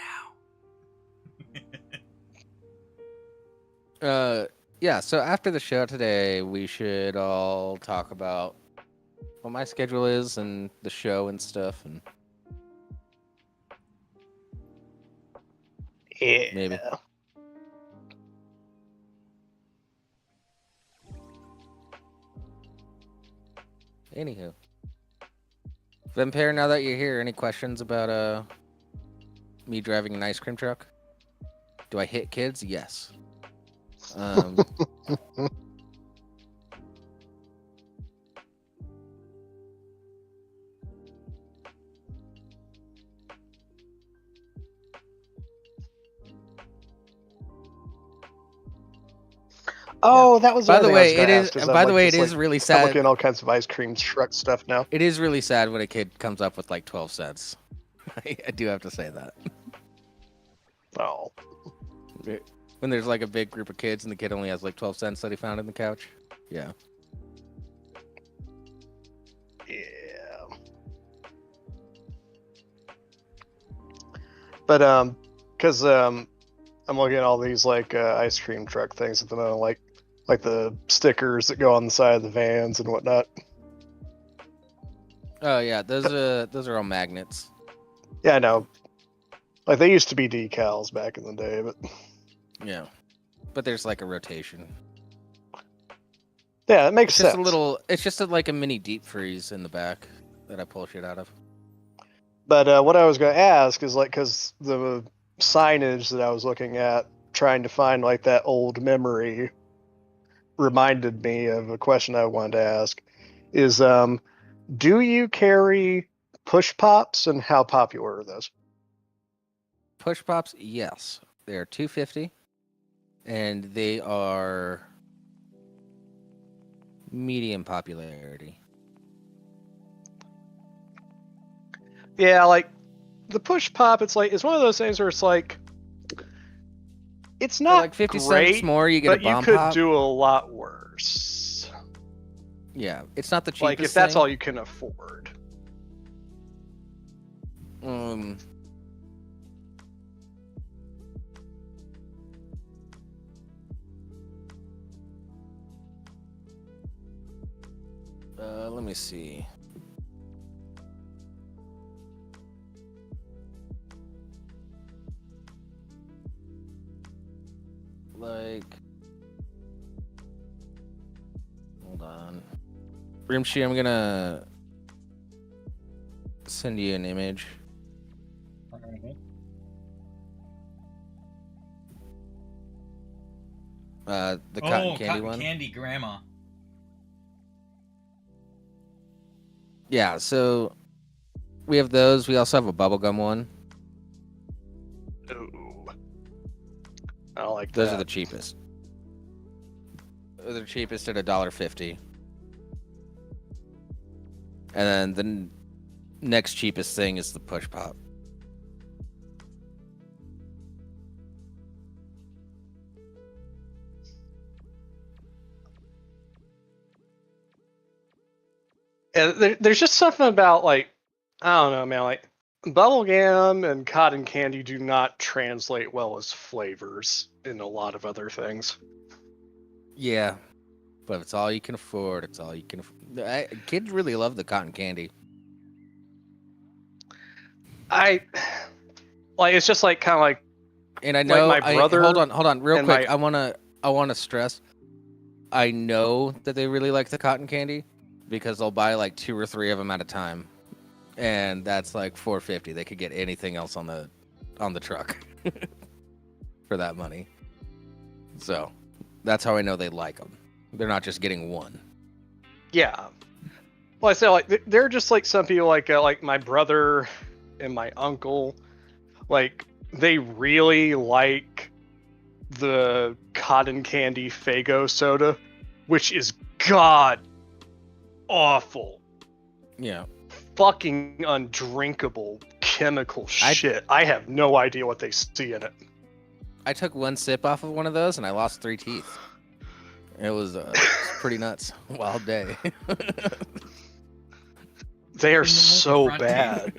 now. Yeah, so after the show today, we should all talk about what my schedule is and the show and stuff, and Yeah. maybe. Anywho. Vampire, now that you're here, any questions about me driving an ice cream truck? Do I hit kids? Yes. Oh, that was By the another thing way, I it was is. gonna ask, By the way, it just, is really I'm sad. looking at all kinds of ice cream truck stuff now. It is really sad when a kid comes up with like 12 cents. I do have to say that. Oh. When there's like a big group of kids and the kid only has like 12 cents that he found in the couch. Yeah. Yeah. But because I'm looking at all these like ice cream truck things at the moment, like the stickers that go on the side of the vans and whatnot. Oh yeah, those are all magnets. Yeah, I know. Like they used to be decals back in the day, but Yeah. But there's like a rotation. yeah, it makes It's sense. just a little. It's just like a mini deep freeze in the back that I pull shit out of. But what I was going to ask is like, because the signage that I was looking at, trying to find like that old memory, reminded me of a question I wanted to ask. Is do you carry push pops, and how popular are those? Push pops, yes, they are $2.50, and they are medium popularity. Yeah, like the push pop, it's one of those things where it's like it's For not like 50 great, cents more, you get but a bomb you could pop. do a lot worse. Yeah, it's not the cheapest. Like if that's thing. all you can afford. Let me see. Like, hold on. Rimshee, I'm gonna send you an image. The cotton candy cotton one. candy grandma. Yeah, so we have those. We also have a bubblegum one. Ooh. I don't like Those that. are the cheapest. They're the cheapest at $1.50. And then the next cheapest thing is the push pop. And there's just something about like, I don't know, man, like bubblegum and cotton candy do not translate well as flavors in a lot of other things. Yeah, but if it's all you can afford, it's all you can kids really love the cotton candy. It's just like kind of like, And I know my brother hold on real and quick. I want to stress I know that they really like the cotton candy because they'll buy like 2 or 3 of them at a time. And that's like $4.50. They could get anything else on the truck for that money. So, that's how I know they like them. They're not just getting one. yeah. Well, I say like they're just like some people like my brother and my uncle. like they really like the cotton candy Faygo soda, which is god awful. Yeah. Fucking undrinkable chemical shit. I have no idea what they see in it. I took one sip off of one of those and I lost 3 teeth. It was pretty nuts. Wild day. They are In the so front bad.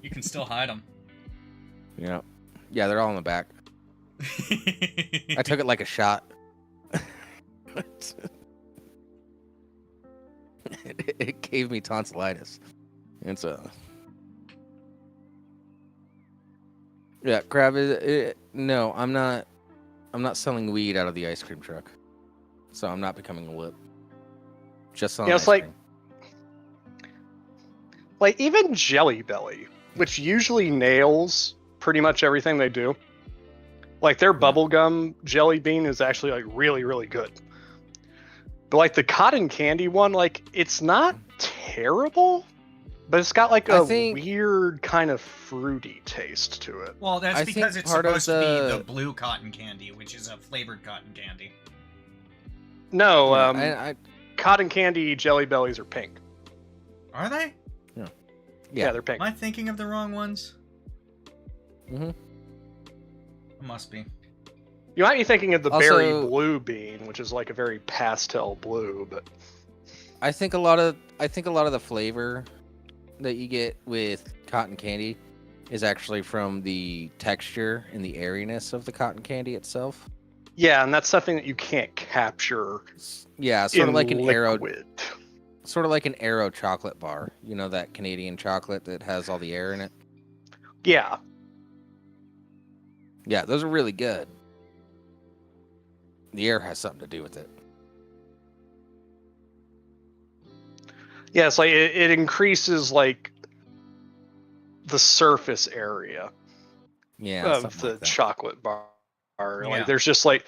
You can still hide them. Yeah. Yeah, they're all in the back. I took it like a shot. It gave me tonsillitis. It's a yeah, crab. No, I'm not. I'm not selling weed out of the ice cream truck, so I'm not becoming a whip. Just selling. You know, it's ice cream. like even Jelly Belly, which usually nails pretty much everything they do. Like their bubblegum jelly bean is actually like really, really good. But like the cotton candy one, like it's not terrible, but it's got like a weird kind of fruity taste to it. Well, that's I because think it's part of supposed to be the- the blue cotton candy, which is a flavored cotton candy. No, I cotton candy Jelly Bellies are pink. Are they? Yeah, they're pink. Am I thinking of the wrong ones? Mhm. It must be. You might be thinking of the Also- berry blue bean, which is like a very pastel blue, but I think a lot of the flavor that you get with cotton candy is actually from the texture and the airiness of the cotton candy itself. yeah, and that's something that you can't capture. Yeah, sort of like an Aero, liquid. sort of like an Aero chocolate bar. You know, that Canadian chocolate that has all the air in it. Yeah, Yeah, those are really good. The air has something to do with it. yeah, it's like it increases like the surface area Yeah, of something the like that. chocolate bar. Yeah. Like there's just like,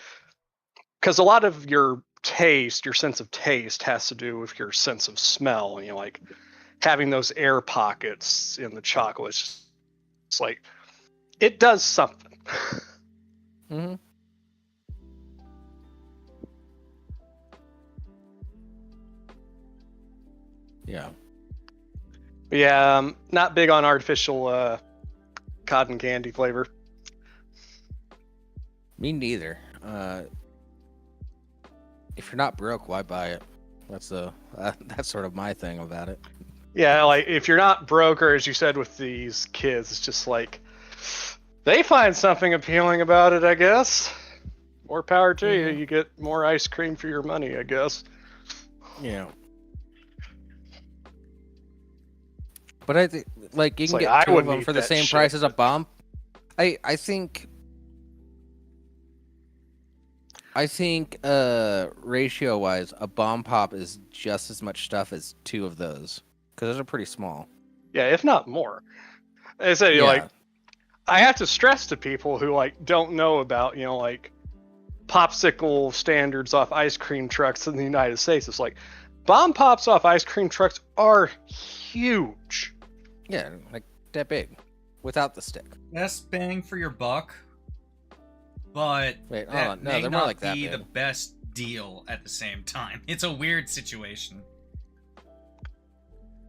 because a lot of your taste, your sense of taste, has to do with your sense of smell, and you know, like having those air pockets in the chocolate. It's like it does something. Mm-hmm. Yeah. Yeah, not big on artificial cotton candy flavor. Me neither. If you're not broke, why buy it? That's sort of my thing about it. Yeah, like if you're not broke, or as you said with these kids, it's just like they find something appealing about it, I guess. More power to you. You get more ice cream for your money, I guess. Yeah. But I think, like, you It's can like, get I two of wouldn't them eat for the that same shit, price as a but- bomb. I think ratio wise, a bomb pop is just as much stuff as 2 of those, because those are pretty small. Yeah, if not more. I say, Yeah. like, I have to stress to people who like don't know about, you know, like popsicle standards off ice cream trucks in the United States. It's like bomb pops off ice cream trucks are huge. Yeah, like that big, without the stick. Best bang for your buck, but Wait, hold that on. No, may they're more not like that be big. the best deal at the same time. It's a weird situation.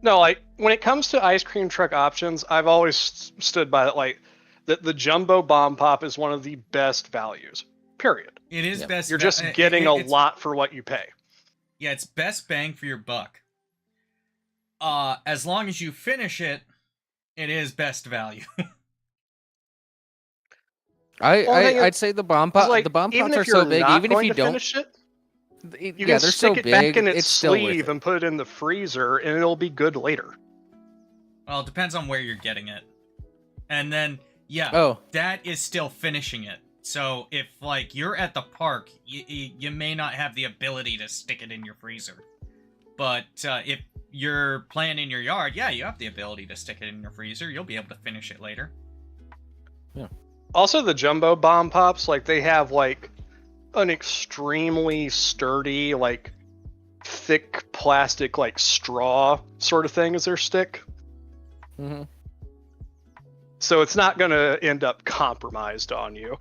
No, like when it comes to ice cream truck options, I've always stood by it. Like the jumbo bomb pop is one of the best values. Period. It is Yeah. best. You're just getting a lot for what you pay. Yeah, it's best bang for your buck. As long as you finish it, it is best value. I'd say the bomb pop. Like, The bomb even pops if are so you're big, not even if going you to don't. finish it, you Yeah, can they're stick so it big. back in its It's still worth sleeve it. and put it in the freezer, and it'll be good later. Well, it depends on where you're getting it. And then, yeah, Oh, that is still finishing it. So if, like, you're at the park, you may not have the ability to stick it in your freezer. But if you're playing in your yard, yeah, you have the ability to stick it in your freezer. You'll be able to finish it later. Also, the jumbo bomb pops, like they have like an extremely sturdy, like thick plastic, like straw sort of thing as their stick. hmm So it's not going to end up compromised on you.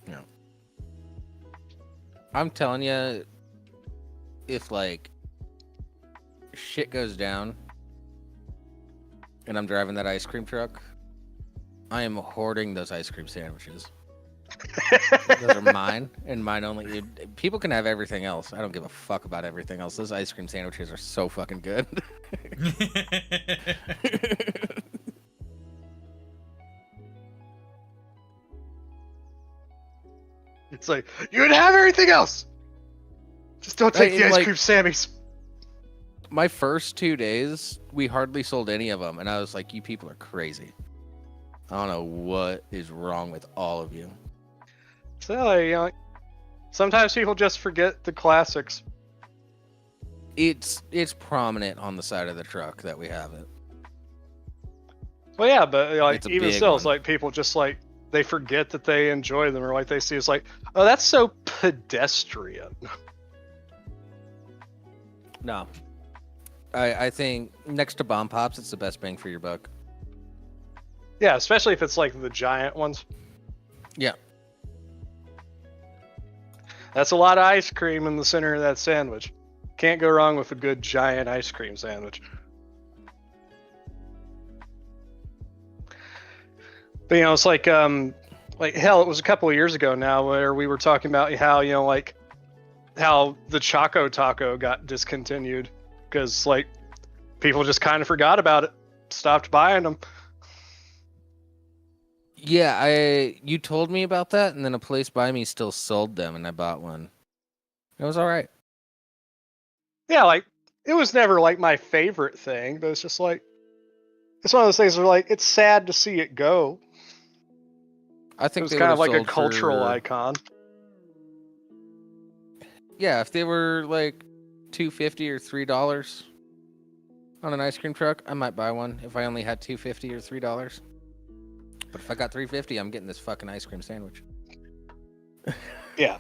Yeah. I'm telling you, if like shit goes down and I'm driving that ice cream truck, I am hoarding those ice cream sandwiches. Those are mine and mine only. People can have everything else. I don't give a fuck about everything else. Those ice cream sandwiches are so fucking good. It's like, you can have everything else. Just don't take the ice like, cream Sammies. My first 2 days, we hardly sold any of them. And I was like, you people are crazy. I don't know what is wrong with all of you. So, you know, sometimes people just forget the classics. It's prominent on the side of the truck that we have it. Well, yeah, but like even still, one. it's like people just like they forget that they enjoy them, or like they see it's like, oh, that's so pedestrian. No, I think next to Bomb Pops, it's the best bang for your buck. Yeah, especially if it's like the giant ones. Yeah. That's a lot of ice cream in the center of that sandwich. Can't go wrong with a good giant ice cream sandwich. But you know, it's like hell, it was a couple of years ago now where we were talking about how, you know, like how the Choco Taco got discontinued because like people just kind of forgot about it, stopped buying them. Yeah, you told me about that, and then a place by me still sold them, and I bought one. It was all right. Yeah, like it was never like my favorite thing, but it's just like it's one of those things where like it's sad to see it go. I think it was kind of like a cultural icon. Yeah, if they were like $2.50 or $3 on an ice cream truck, I might buy one. If I only had $2.50 or $3. But if I got $3.50, I'm getting this fucking ice cream sandwich. Yeah.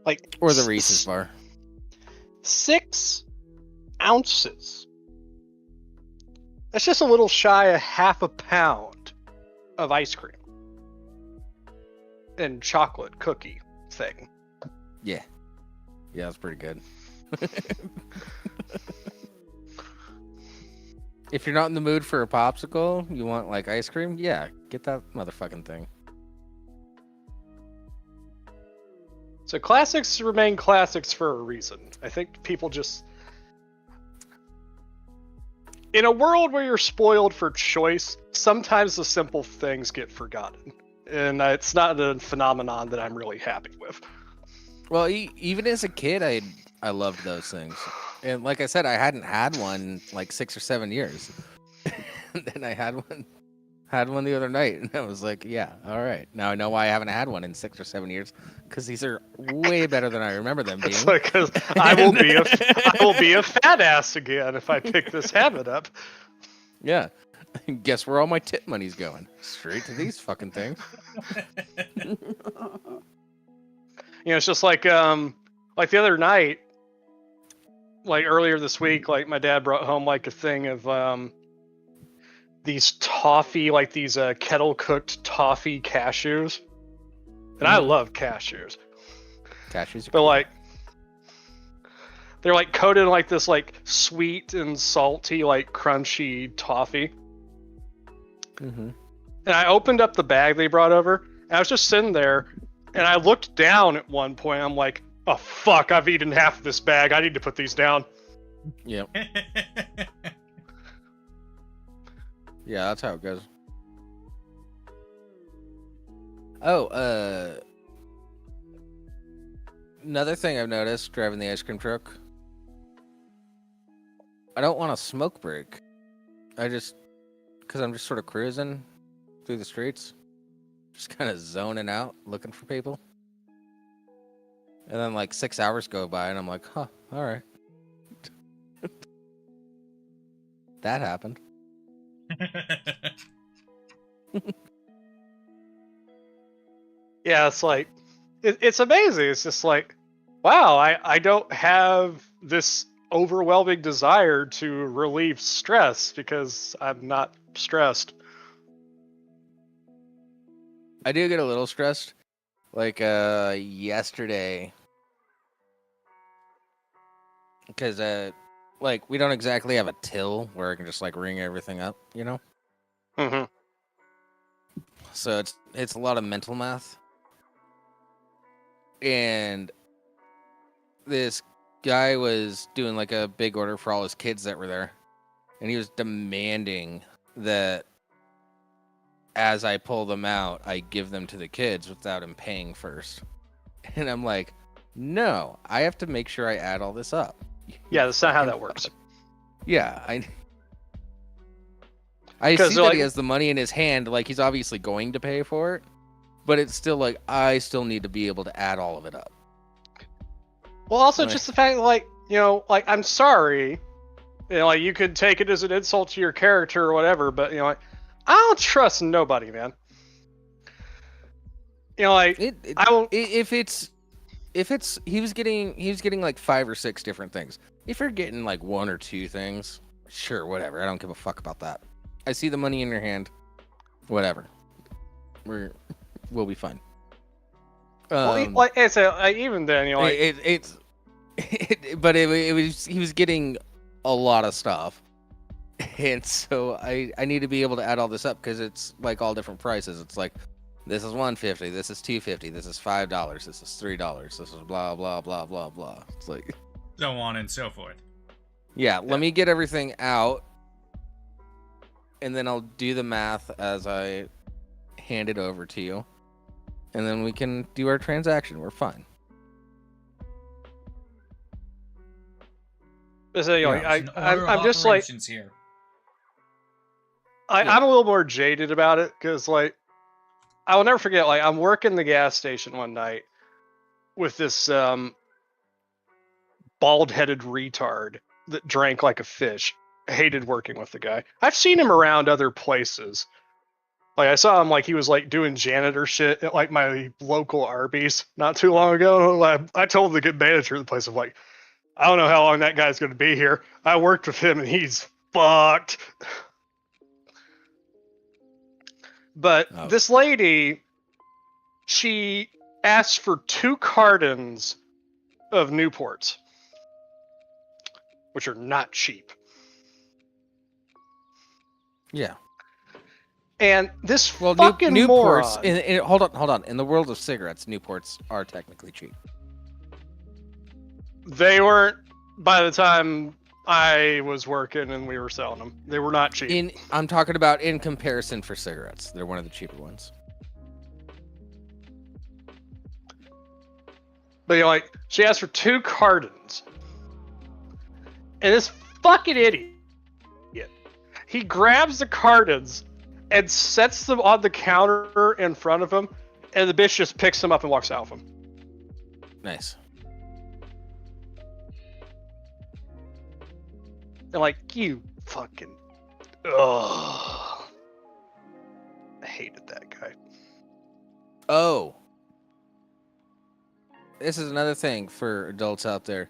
Like or the Reese's bar. 6 ounces. That's just a little shy of half a pound of ice cream and chocolate cookie thing. Yeah. Yeah, that's pretty good. If you're not in the mood for a popsicle, you want like ice cream, yeah, get that motherfucking thing. So classics remain classics for a reason. I think people just... In a world where you're spoiled for choice, sometimes the simple things get forgotten. And it's not a phenomenon that I'm really happy with. Well, even as a kid, I loved those things. And like I said, I hadn't had one in like 6 or 7 years. And then I had one the other night, and I was like, yeah, all right. Now I know why I haven't had one in 6 or 7 years, because these are way better than I remember them being. It's because I will be a fat ass again if I pick this habit up. Yeah. Guess where all my tip money's going? Straight to these fucking things. You know, it's just like the other night, like earlier this week, like my dad brought home like a thing of these toffee, like these kettle cooked toffee cashews, and I love cashews. Cashews, but like they're like coated in like this like sweet and salty like crunchy toffee. Mm-hmm. And I opened up the bag they brought over, and I was just sitting there, and I looked down at one point. I'm like, oh fuck, I've eaten half of this bag. I need to put these down. Yep. Yeah, that's how it goes. Oh, another thing I've noticed driving the ice cream truck, I don't want a smoke break. Because I'm just sort of cruising through the streets, just kind of zoning out, looking for people. And then like 6 hours go by, and I'm like, huh, all right. That happened. Yeah, it's like it's amazing. It's just like, wow, I don't have this overwhelming desire to relieve stress because I'm not stressed. I do get a little stressed. Like yesterday, because like we don't exactly have a till where I can just like ring everything up, you know. Mm-hmm. So it's a lot of mental math. And this guy was doing like a big order for all his kids that were there, and he was demanding that as I pull them out, I give them to the kids without him paying first. And I'm like, no, I have to make sure I add all this up. Yeah, that's not how that works. Yeah, I see that like, he has the money in his hand, like he's obviously going to pay for it, but it's still like I still need to be able to add all of it up. Well, also just the fact that, like, you know, like, I'm sorry, you know, like, you could take it as an insult to your character or whatever, but, you know, like, I don't trust nobody, man. You know, like, I won't. If it's he was getting like 5 or 6 different things. If you're getting like 1 or 2 things, sure, whatever. I don't give a fuck about that. I see the money in your hand, whatever. We'll be fine. Well, like I said, even then, you know, like, but it was he was getting a lot of stuff, and so I need to be able to add all this up because it's like all different prices. It's like this is $150, this is $250, this is $5, this is $3, this is blah blah blah blah blah. It's like so on and so forth. Yeah, let me get everything out, and then I'll do the math as I hand it over to you, and then we can do our transaction. We're fine. So, you know, I'm just like, here. I'm a little more jaded about it because, like, I will never forget, like, I'm working the gas station one night with this bald-headed retard that drank like a fish. I hated working with the guy. I've seen him around other places. Like, I saw him, like, he was, like, doing janitor shit at, like, my local Arby's not too long ago. I told the good manager of the place, I'm like, I don't know how long that guy's going to be here. I worked with him, and he's fucked. But this lady, she asked for 2 cartons of Newports, which are not cheap. Yeah. And this fucking Newports, moron... hold on. In the world of cigarettes, Newports are technically cheap. They weren't by the time I was working and we were selling them. They were not cheap. I'm talking about in comparison for cigarettes. They're one of the cheaper ones. But, you know, like, she asked for 2 cartons. And this fucking idiot, he grabs the cartons and sets them on the counter in front of him, and the bitch just picks them up and walks out of them. Nice. And, like, you fucking... Ugh. I hated that guy. Oh. This is another thing for adults out there.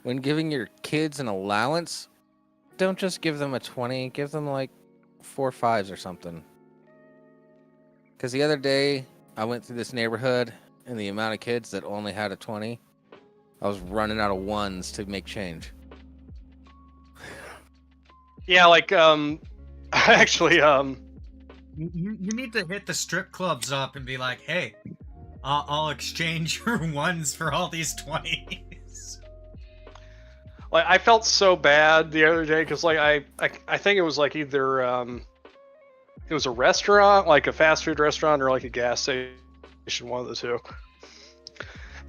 When giving your kids an allowance, don't just give them a 20. Give them, like, 4 5s or something. Because the other day, I went through this neighborhood, and the amount of kids that only had a 20, I was running out of 1s to make change. Yeah, like, actually, You need to hit the strip clubs up and be like, hey, I'll exchange your 1s for all these 20s. Like, I felt so bad the other day because, like, I think it was like either it was a restaurant, like a fast food restaurant, or like a gas station, one of the two.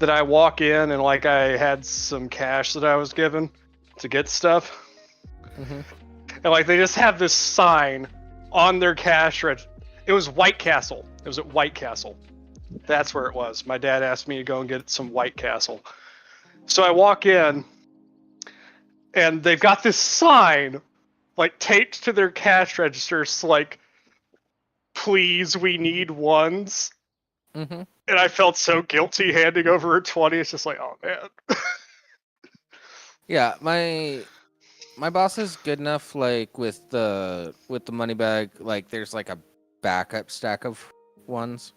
That I walk in and, like, I had some cash that I was given to get stuff. Mm-hmm. And, like, they just have this sign on their cash register. It was White Castle. It was at White Castle. That's where it was. My dad asked me to go and get some White Castle. So I walk in, and they've got this sign, like, taped to their cash registers, like, please, we need 1s. Mm-hmm. And I felt so guilty handing over a 20. It's just like, oh, man. Yeah, my boss is good enough. Like with the money bag, like there's like a backup stack of ones.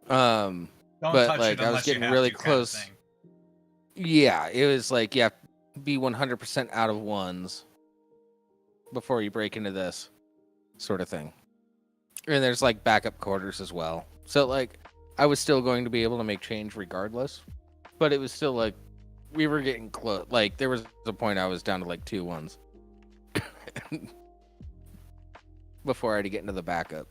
Don't But touch like it I was unless you getting have really to, kind of close. thing. Yeah, it was like you have to be 100% out of ones before you break into this sort of thing. And there's like backup quarters as well. So like I was still going to be able to make change regardless, but it was still like we were getting close. Like there was a point I was down to like 2 ones before I had to get into the backup.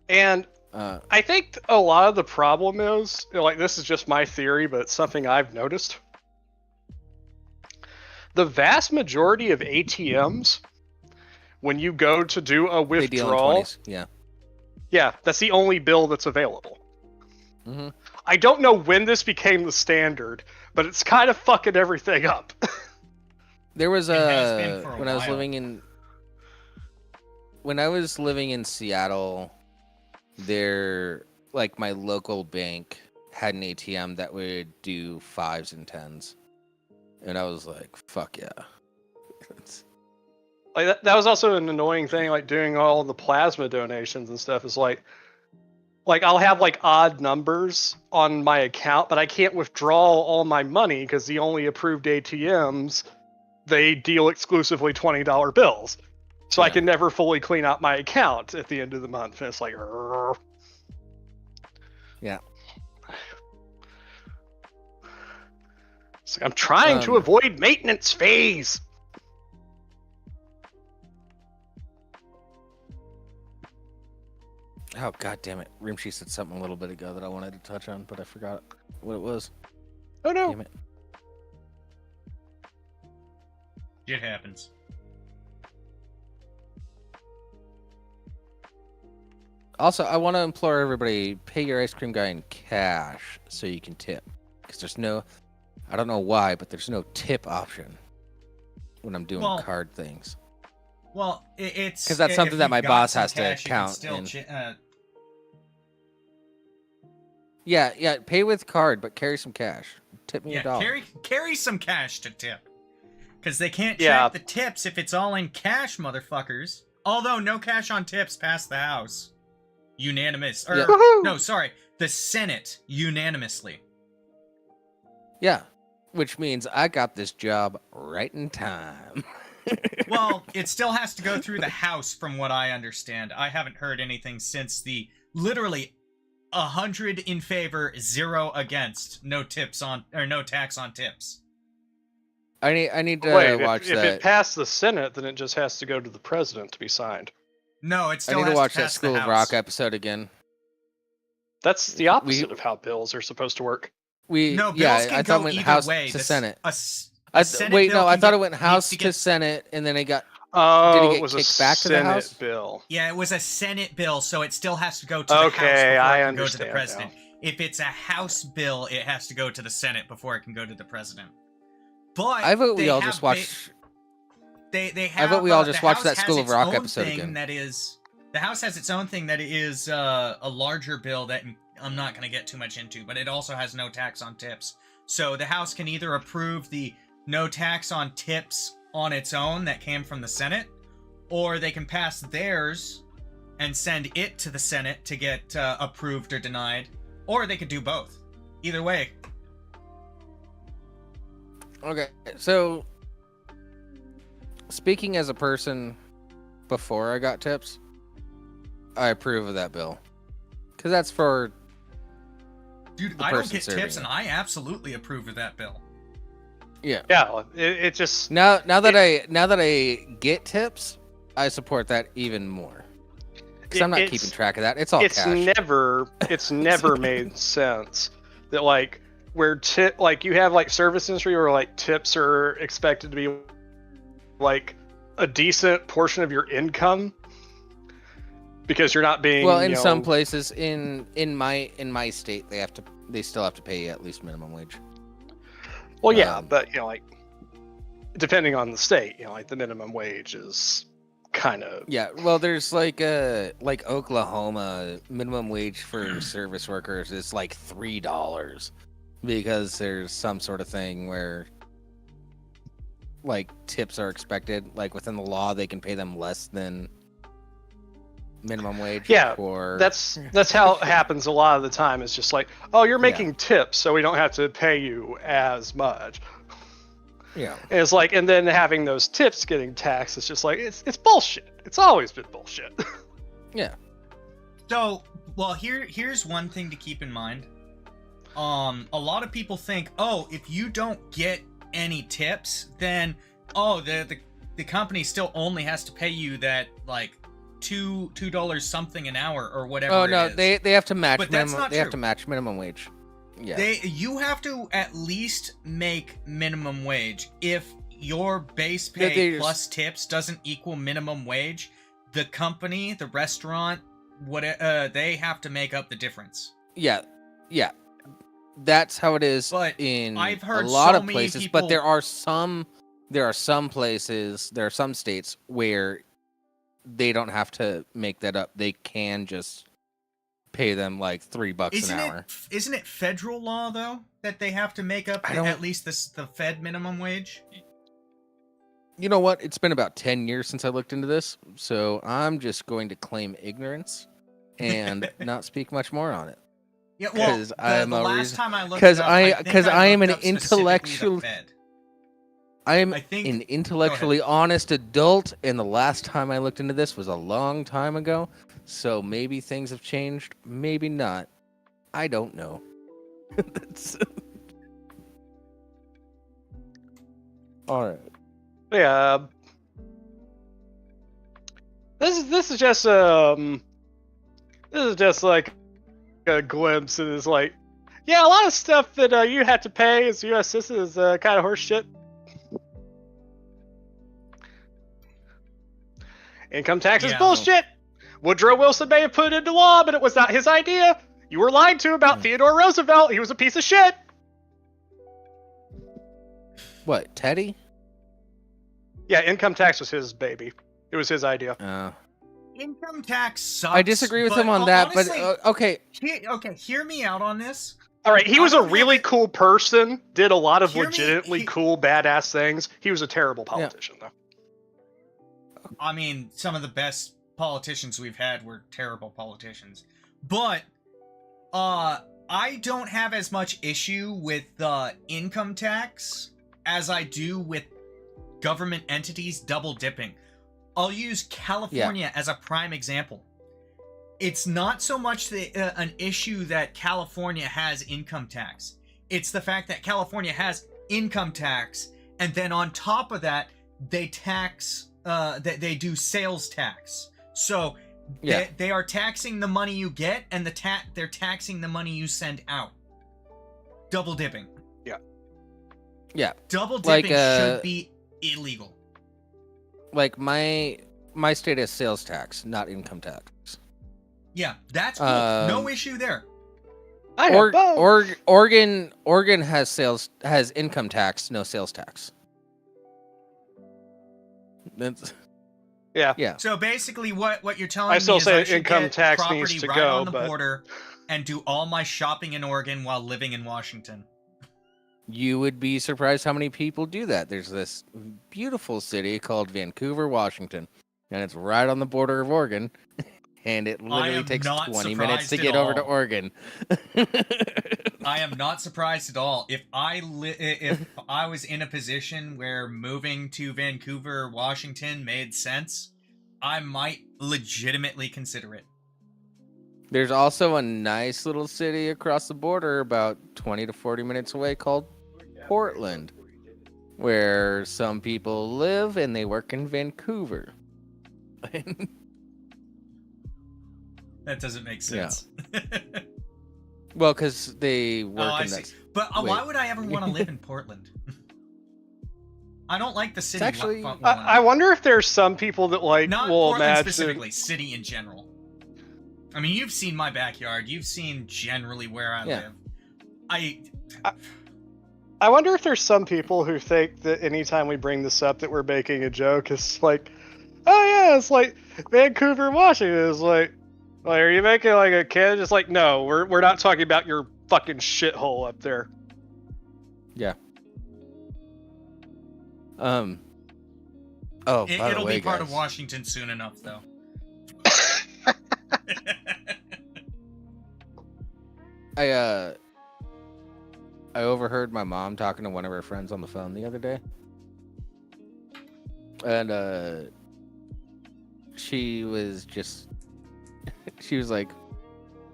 And Uh, I think a lot of the problem is, like, this is just my theory, but it's something I've noticed. The vast majority of ATMs, when you go to do a they deal in withdrawal, 20s. Yeah. yeah, that's the only bill that's available. Mm-hmm. I don't know when this became the standard, but it's kind of fucking everything up. There was It has been for a when I was while. living in Seattle, there like my local bank had an ATM that would do 5s and 10s. And I was like, fuck yeah. Like that was also an annoying thing, like doing all the plasma donations and stuff. Is like I'll have like odd numbers on my account, but I can't withdraw all my money because the only approved ATMs, they deal exclusively $20 bills. So I Yeah. can never fully clean out my account at the end of the month. And it's like, Yeah. it's like I'm trying to avoid maintenance fees. Oh god damn it. Rimshee said something a little bit ago that I wanted to touch on, but I forgot what it was. Oh no. Damn it. It happens. Also, I want to implore everybody, pay your ice cream guy in cash so you can tip. Because there's no, I don't know why, but there's no tip option when I'm doing Well, card things. Well, it's... Because that's something if that my you've got boss some has to cash, you can count still in. Yeah, pay with card, but carry some cash. Tip me yeah, $1. carry some cash to tip. Because they can't Yeah. track the tips if it's all in cash, motherfuckers. Although, no cash on tips passed the House. Unanimous. Or, Yeah. Woohoo! no, sorry. The Senate, unanimously. Yeah, which means I got this job right in time. Well, it still has to go through the House, from what I understand. I haven't heard anything since the literally 100 in favor, 0 against, no tips on, or no tax on tips. I need to Wait, watch if that. it passed the Senate, then it just has to go to the president to be signed. No, it I still need has to watch to that pass School the of House. Rock episode again. That's the opposite of how bills are supposed to work. No, bills Yeah, can I go thought it went either House way. to Senate. Senate Wait, bill no, I can thought it get- went needs House to to get- Senate, and then it got. Oh, Did it get was a kicked back to the Senate House? bill. Yeah, it was a Senate bill, so it still has to go to the House before Okay, it I can go to the understand president. If it's a House bill, it has to go to the Senate before it can go to the president. But I vote we they all have just watch. They have. I vote we all the just watch House that has School of its Rock own episode thing again. That is, the House has its own thing that is a larger bill that I'm not going to get too much into, but it also has no tax on tips. So the House can either approve the no tax on tips on its own that came from the Senate, or they can pass theirs and send it to the Senate to get approved or denied, or they could do both. Either way. Okay, so speaking as a person before I got tips, I approve of that bill because that's for. Dude, The I don't person get serving tips, it. and I absolutely approve of that bill. Yeah. Yeah, it just Now that I get tips, I support that even more because I'm not It's- keeping track of that. It's all cash. it's never made sense that like where tip like you have like service industry where like tips are expected to be like a decent portion of your income because you're not being Well, in you know, some places in my state, they still have to pay at least minimum wage. well yeah, um, but you know like depending on the state, you know like the minimum wage is kind of Yeah, well, there's like Oklahoma minimum wage for service workers is like $3 because there's some sort of thing where like tips are expected. Like within the law, they can pay them less than minimum wage. Yeah, or that's how it happens a lot of the time. It's just like, oh, you're making tips, so we don't have to pay you as much. Yeah. And it's like, and then having those tips getting taxed, it's just like, it's bullshit. It's always been bullshit. Yeah. So, well, here's one thing to keep in mind. A lot of people think, oh, if you don't get any tips, then the company still only has to pay you that like $2 something an hour or whatever. Oh no, it is. they have to match. But that's not they true. have to match minimum wage. Yeah. You have to at least make minimum wage. If your base pay plus tips doesn't equal minimum wage, the company, the restaurant, they have to make up the difference. Yeah. That's how it is in I've heard a lot so of many places. people... But there are some places, there are some states where they don't have to make that up. They can just pay them like $3 an hour. Isn't it federal law though that they have to make up at least the Fed minimum wage? You know what? It's been about 10 years since I looked into this, so I'm just going to claim ignorance and not speak much more on it. Yeah, well, the last time I looked it up, I am an intellectual. I am an intellectually honest adult, and the last time I looked into this was a long time ago. So maybe things have changed, maybe not. I don't know. All right. Yeah. This is just like a glimpse. It is like, yeah, a lot of stuff that you had to pay as a U.S. citizen is kind of horse shit. Income tax is bullshit. Woodrow Wilson may have put it into law, but it was not his idea. You were lied to about Theodore Roosevelt. He was a piece of shit. What, Teddy? Yeah, income tax was his baby. It was his idea. Income tax sucks. I disagree with him on that, honestly, but okay. Hear me out on this. All right, he was a really cool person, did a lot of legitimately cool, badass things. He was a terrible politician, though. I mean, some of the best politicians we've had were terrible politicians. But, I don't have as much issue with the income tax as I do with government entities double dipping. I'll use California as a prime example. It's not so much an issue that California has income tax. It's the fact that California has income tax, and then on top of that, they tax. They do sales tax. So they are taxing the money you get, and they're taxing the money you send out. Double dipping. Yeah. Double dipping should be illegal. Like my state has sales tax, not income tax. Yeah, that's cool. No issue there. Oregon has income tax, no sales tax. That's yeah. So basically, what you're telling me still is say I should income get tax property needs to right go, on the but... border and do all my shopping in Oregon while living in Washington. You would be surprised how many people do that. There's this beautiful city called Vancouver, Washington, and it's right on the border of Oregon, and it literally takes 20 minutes to get over to Oregon. I am not surprised at all. If I was in a position where moving to Vancouver, Washington made sense, I might legitimately consider it. There's also a nice little city across the border about 20 to 40 minutes away called Portland, where some people live and they work in Vancouver. That doesn't make sense. Yeah. Well, because they work in that. But why would I ever want to live in Portland? I don't like the city. Actually, I wonder if there's some people that not will Portland imagine... specifically, city in general. I mean, you've seen my backyard. You've seen generally where I live. I wonder if there's some people who think that anytime we bring this up that we're making a joke. It's like, oh yeah, it's like Vancouver, Washington. Is like, are you making like a kid? It's like, no, we're not talking about your fucking shithole up there. Yeah. Oh, by the It'll way, be part of guys, Washington soon enough, though. I overheard my mom talking to one of her friends on the phone the other day, and she was like,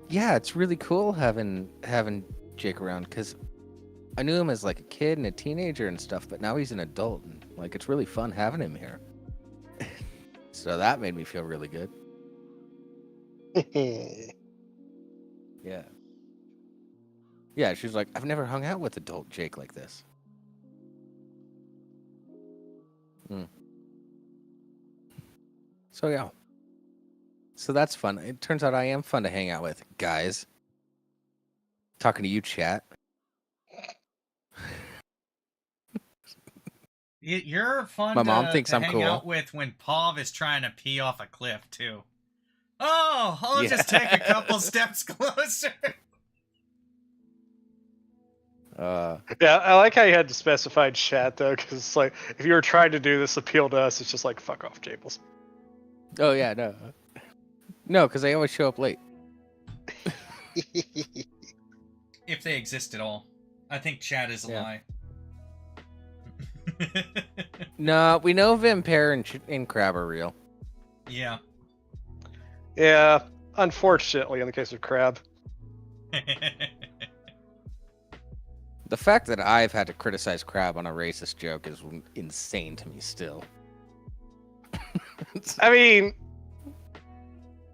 "Yeah, it's really cool having Jake around because I knew him as like a kid and a teenager and stuff, but now he's an adult and like it's really fun having him here." So that made me feel really good. Yeah. Yeah, she was like, "I've never hung out with adult Jake like this." So yeah. So that's fun. It turns out I am fun to hang out with, guys. Talking to you, chat. You're fun My mom thinks to I'm hang cool. out with when Pav is trying to pee off a cliff, too. Oh, I'll just take a couple steps closer. Yeah, I like how you had to specify chat though, because it's like if you were trying to do this appeal to us, it's just like fuck off, Jables. Oh yeah, no, because they always show up late. If they exist at all. I think chat is a lie. No, we know Vampire and Crab are real. Yeah. Yeah, unfortunately, in the case of Crab. The fact that I've had to criticize Crab on a racist joke is insane to me still. I mean,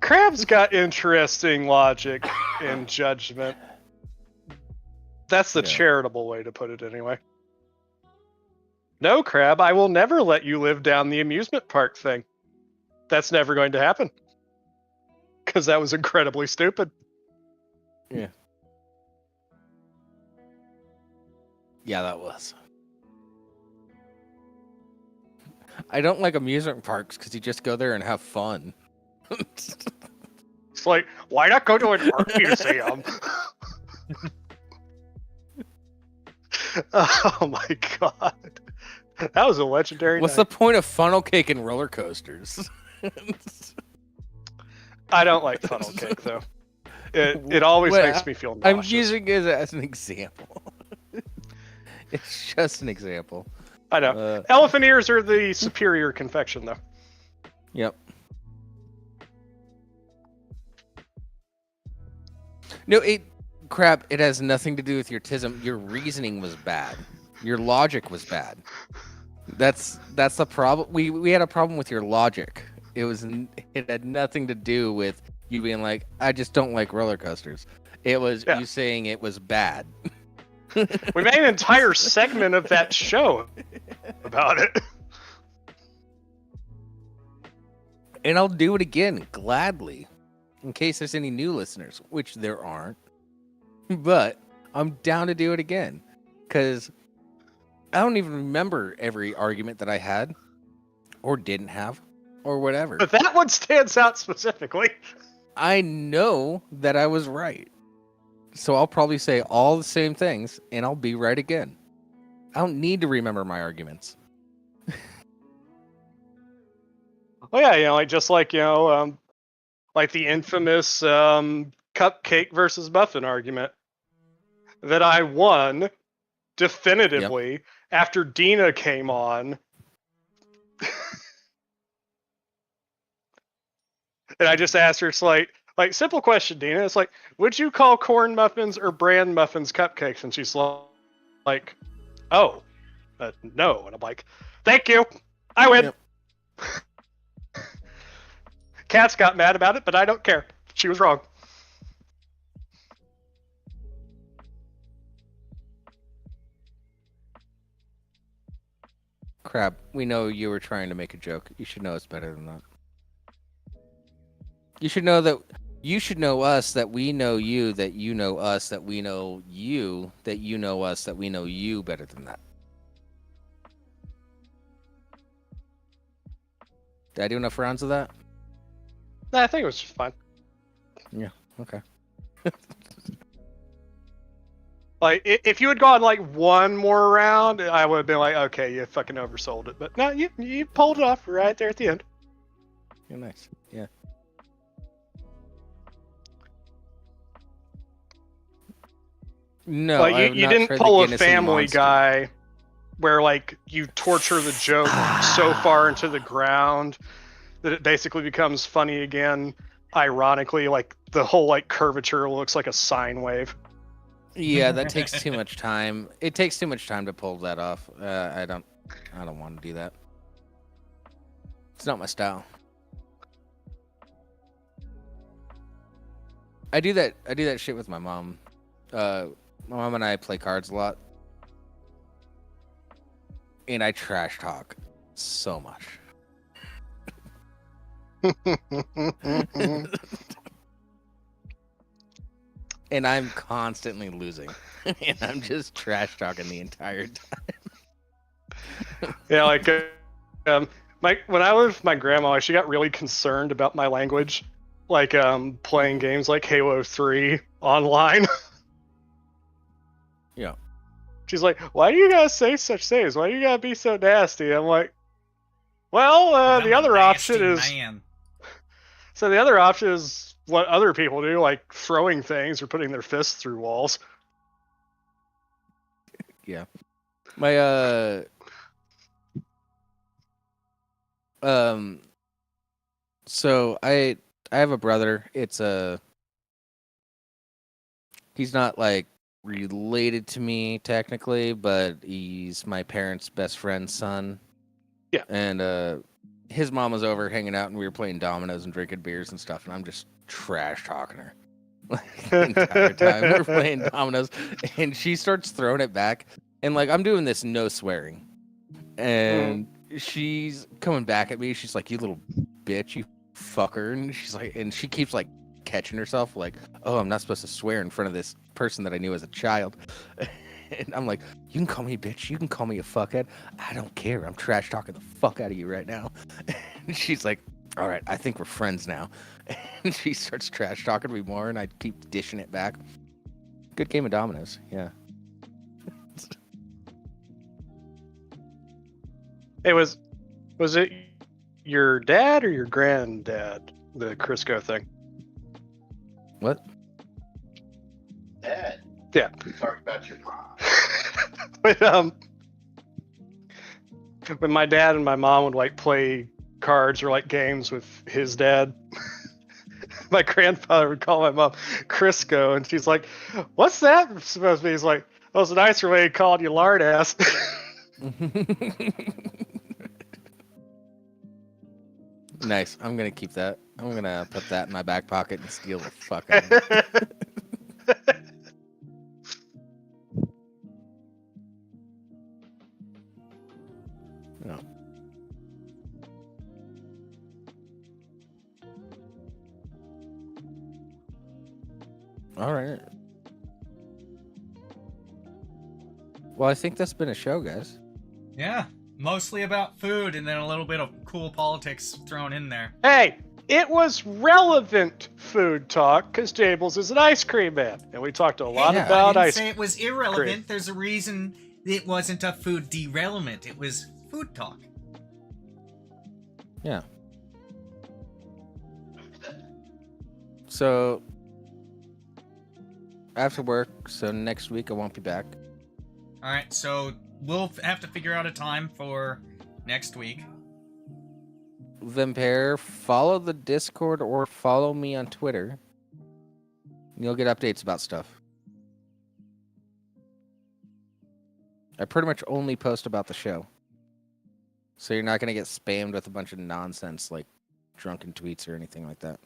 Crab's got interesting logic and judgment. That's the charitable way to put it, anyway. No, Crab, I will never let you live down the amusement park thing. That's never going to happen. Because that was incredibly stupid. Yeah. Yeah, that was. I don't like amusement parks because you just go there and have fun. It's like, why not go to an art museum? Oh my god. That was a legendary What's night. the point of funnel cake and roller coasters? I don't like funnel cake, though. It always makes me feel nauseous. I'm using it as an example. It's just an example. I know. Elephant ears are the superior confection, though. Yep. No, Crap, it has nothing to do with your tism. Your reasoning was bad. Your logic was bad. That's the problem. We had a problem with your logic. It had nothing to do with you being like, I just don't like roller coasters. It was you saying it was bad. We made an entire segment of that show about it. And I'll do it again, gladly. In case there's any new listeners, which there aren't. But I'm down to do it again. Because I don't even remember every argument that I had. Or didn't have. Or whatever. But that one stands out specifically. I know that I was right. So I'll probably say all the same things, and I'll be right again. I don't need to remember my arguments. Oh yeah, like just like like the infamous cupcake versus muffin argument that I won definitively after Dina came on. And I just asked her, it's like simple question, Dina. It's like, would you call corn muffins or bran muffins cupcakes? And she's like, oh, no. And I'm like, thank you. I win. Yep. Kat's got mad about it, but I don't care. She was wrong. Crap, we know you were trying to make a joke. You should know it's better than that. You should know that you should know us, that we know you, that you know us, that we know you, that you know us, that we know you better than that. Did I do enough rounds of that? Nah, I think it was just fine. Yeah, okay. Like, if you had gone like one more round, I would have been like, okay, you fucking oversold it. But no, you pulled it off right there at the end. Yeah, nice. Yeah. No, Like, I've you not didn't tried pull the a Guinness and Family Monster. Guy where like you torture the joke so far into the ground that it basically becomes funny again. Ironically, like the whole like curvature looks like a sine wave. Yeah, that takes too much time. It takes too much time to pull that off. I don't want to do that. It's not my style. I do that shit with my mom. My mom and I play cards a lot. And I trash talk so much. And I'm constantly losing. And I'm just trash talking the entire time. Yeah, like when I lived with my grandma, she got really concerned about my language, like playing games like Halo 3 online. Yeah. She's like, "Why do you guys say such things? Why do you gotta be so nasty?" I'm like, "Well, the other option is so the other option is what other people do, like throwing things or putting their fists through walls." Yeah. My so I have a brother. He's not like related to me technically, but he's my parents' best friend's son. Yeah. And his mom was over hanging out and we were playing dominoes and drinking beers and stuff, and I'm just trash talking her. Like, the entire time we're playing dominoes, and she starts throwing it back, and like I'm doing this no swearing, and she's coming back at me. She's like, "You little bitch, you fucker," and she's like, and she keeps like catching herself, like, "Oh, I'm not supposed to swear in front of this person that I knew as a child." And I'm like, "You can call me a bitch, you can call me a fuckhead. I don't care. I'm trash talking the fuck out of you right now." And she's like, "All right, I think we're friends now." And she starts trash talking me more, and I keep dishing it back. Good game of dominoes, yeah. Hey, was it your dad or your granddad, the Crisco thing? What? Dad. Yeah. Talk about your mom. When my dad and my mom would like play cards or like games with his dad, my grandfather would call my mom Crisco, and she's like, "What's that supposed to be?" He's like, "Well, it's a nicer way of calling you lard ass." Nice. I'm gonna keep that. I'm gonna put that in my back pocket and steal the fuck out of it. No. All right. Well, I think that's been a show, guys. Yeah, mostly about food and then a little bit of cool politics thrown in there. Hey, it was relevant food talk because Jables is an ice cream man, and we talked a lot Yeah. about I didn't ice say cream. it was irrelevant. cream. There's a reason it wasn't a food derailment. It was food talk. Yeah. So after work, so next week I won't be back. All right, so we'll have to figure out a time for next week. Vampire, follow the Discord or follow me on Twitter. You'll get updates about stuff. I pretty much only post about the show. So you're not going to get spammed with a bunch of nonsense like drunken tweets or anything like that.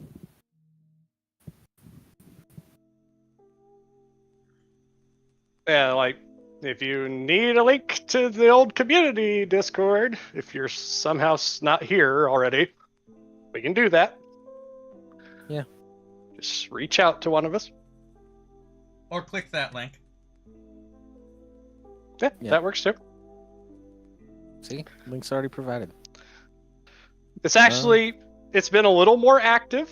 Yeah, like if you need a link to the old community Discord, if you're somehow not here already, we can do that. Yeah. Just reach out to one of us. Or click that link. Yeah, Yeah. that works too. See? Link's already provided. It's actually, it's been a little more active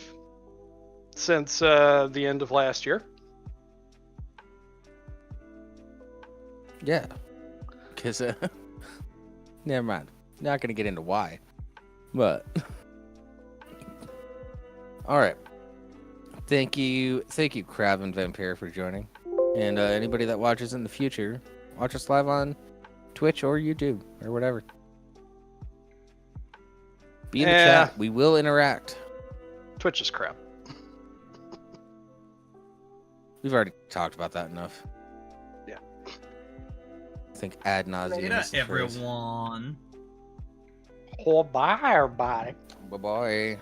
since the end of last year. Yeah. Because, never mind. Not going to get into why. But, all right. Thank you, Crab and Vampire, for joining. And anybody that watches in the future, watch us live on Twitch or YouTube or whatever. Be in the chat. We will interact. Twitch is crap. We've already talked about that enough. Yeah. I think ad nauseum. Later, everyone. Oh, bye, everybody. Bye-bye.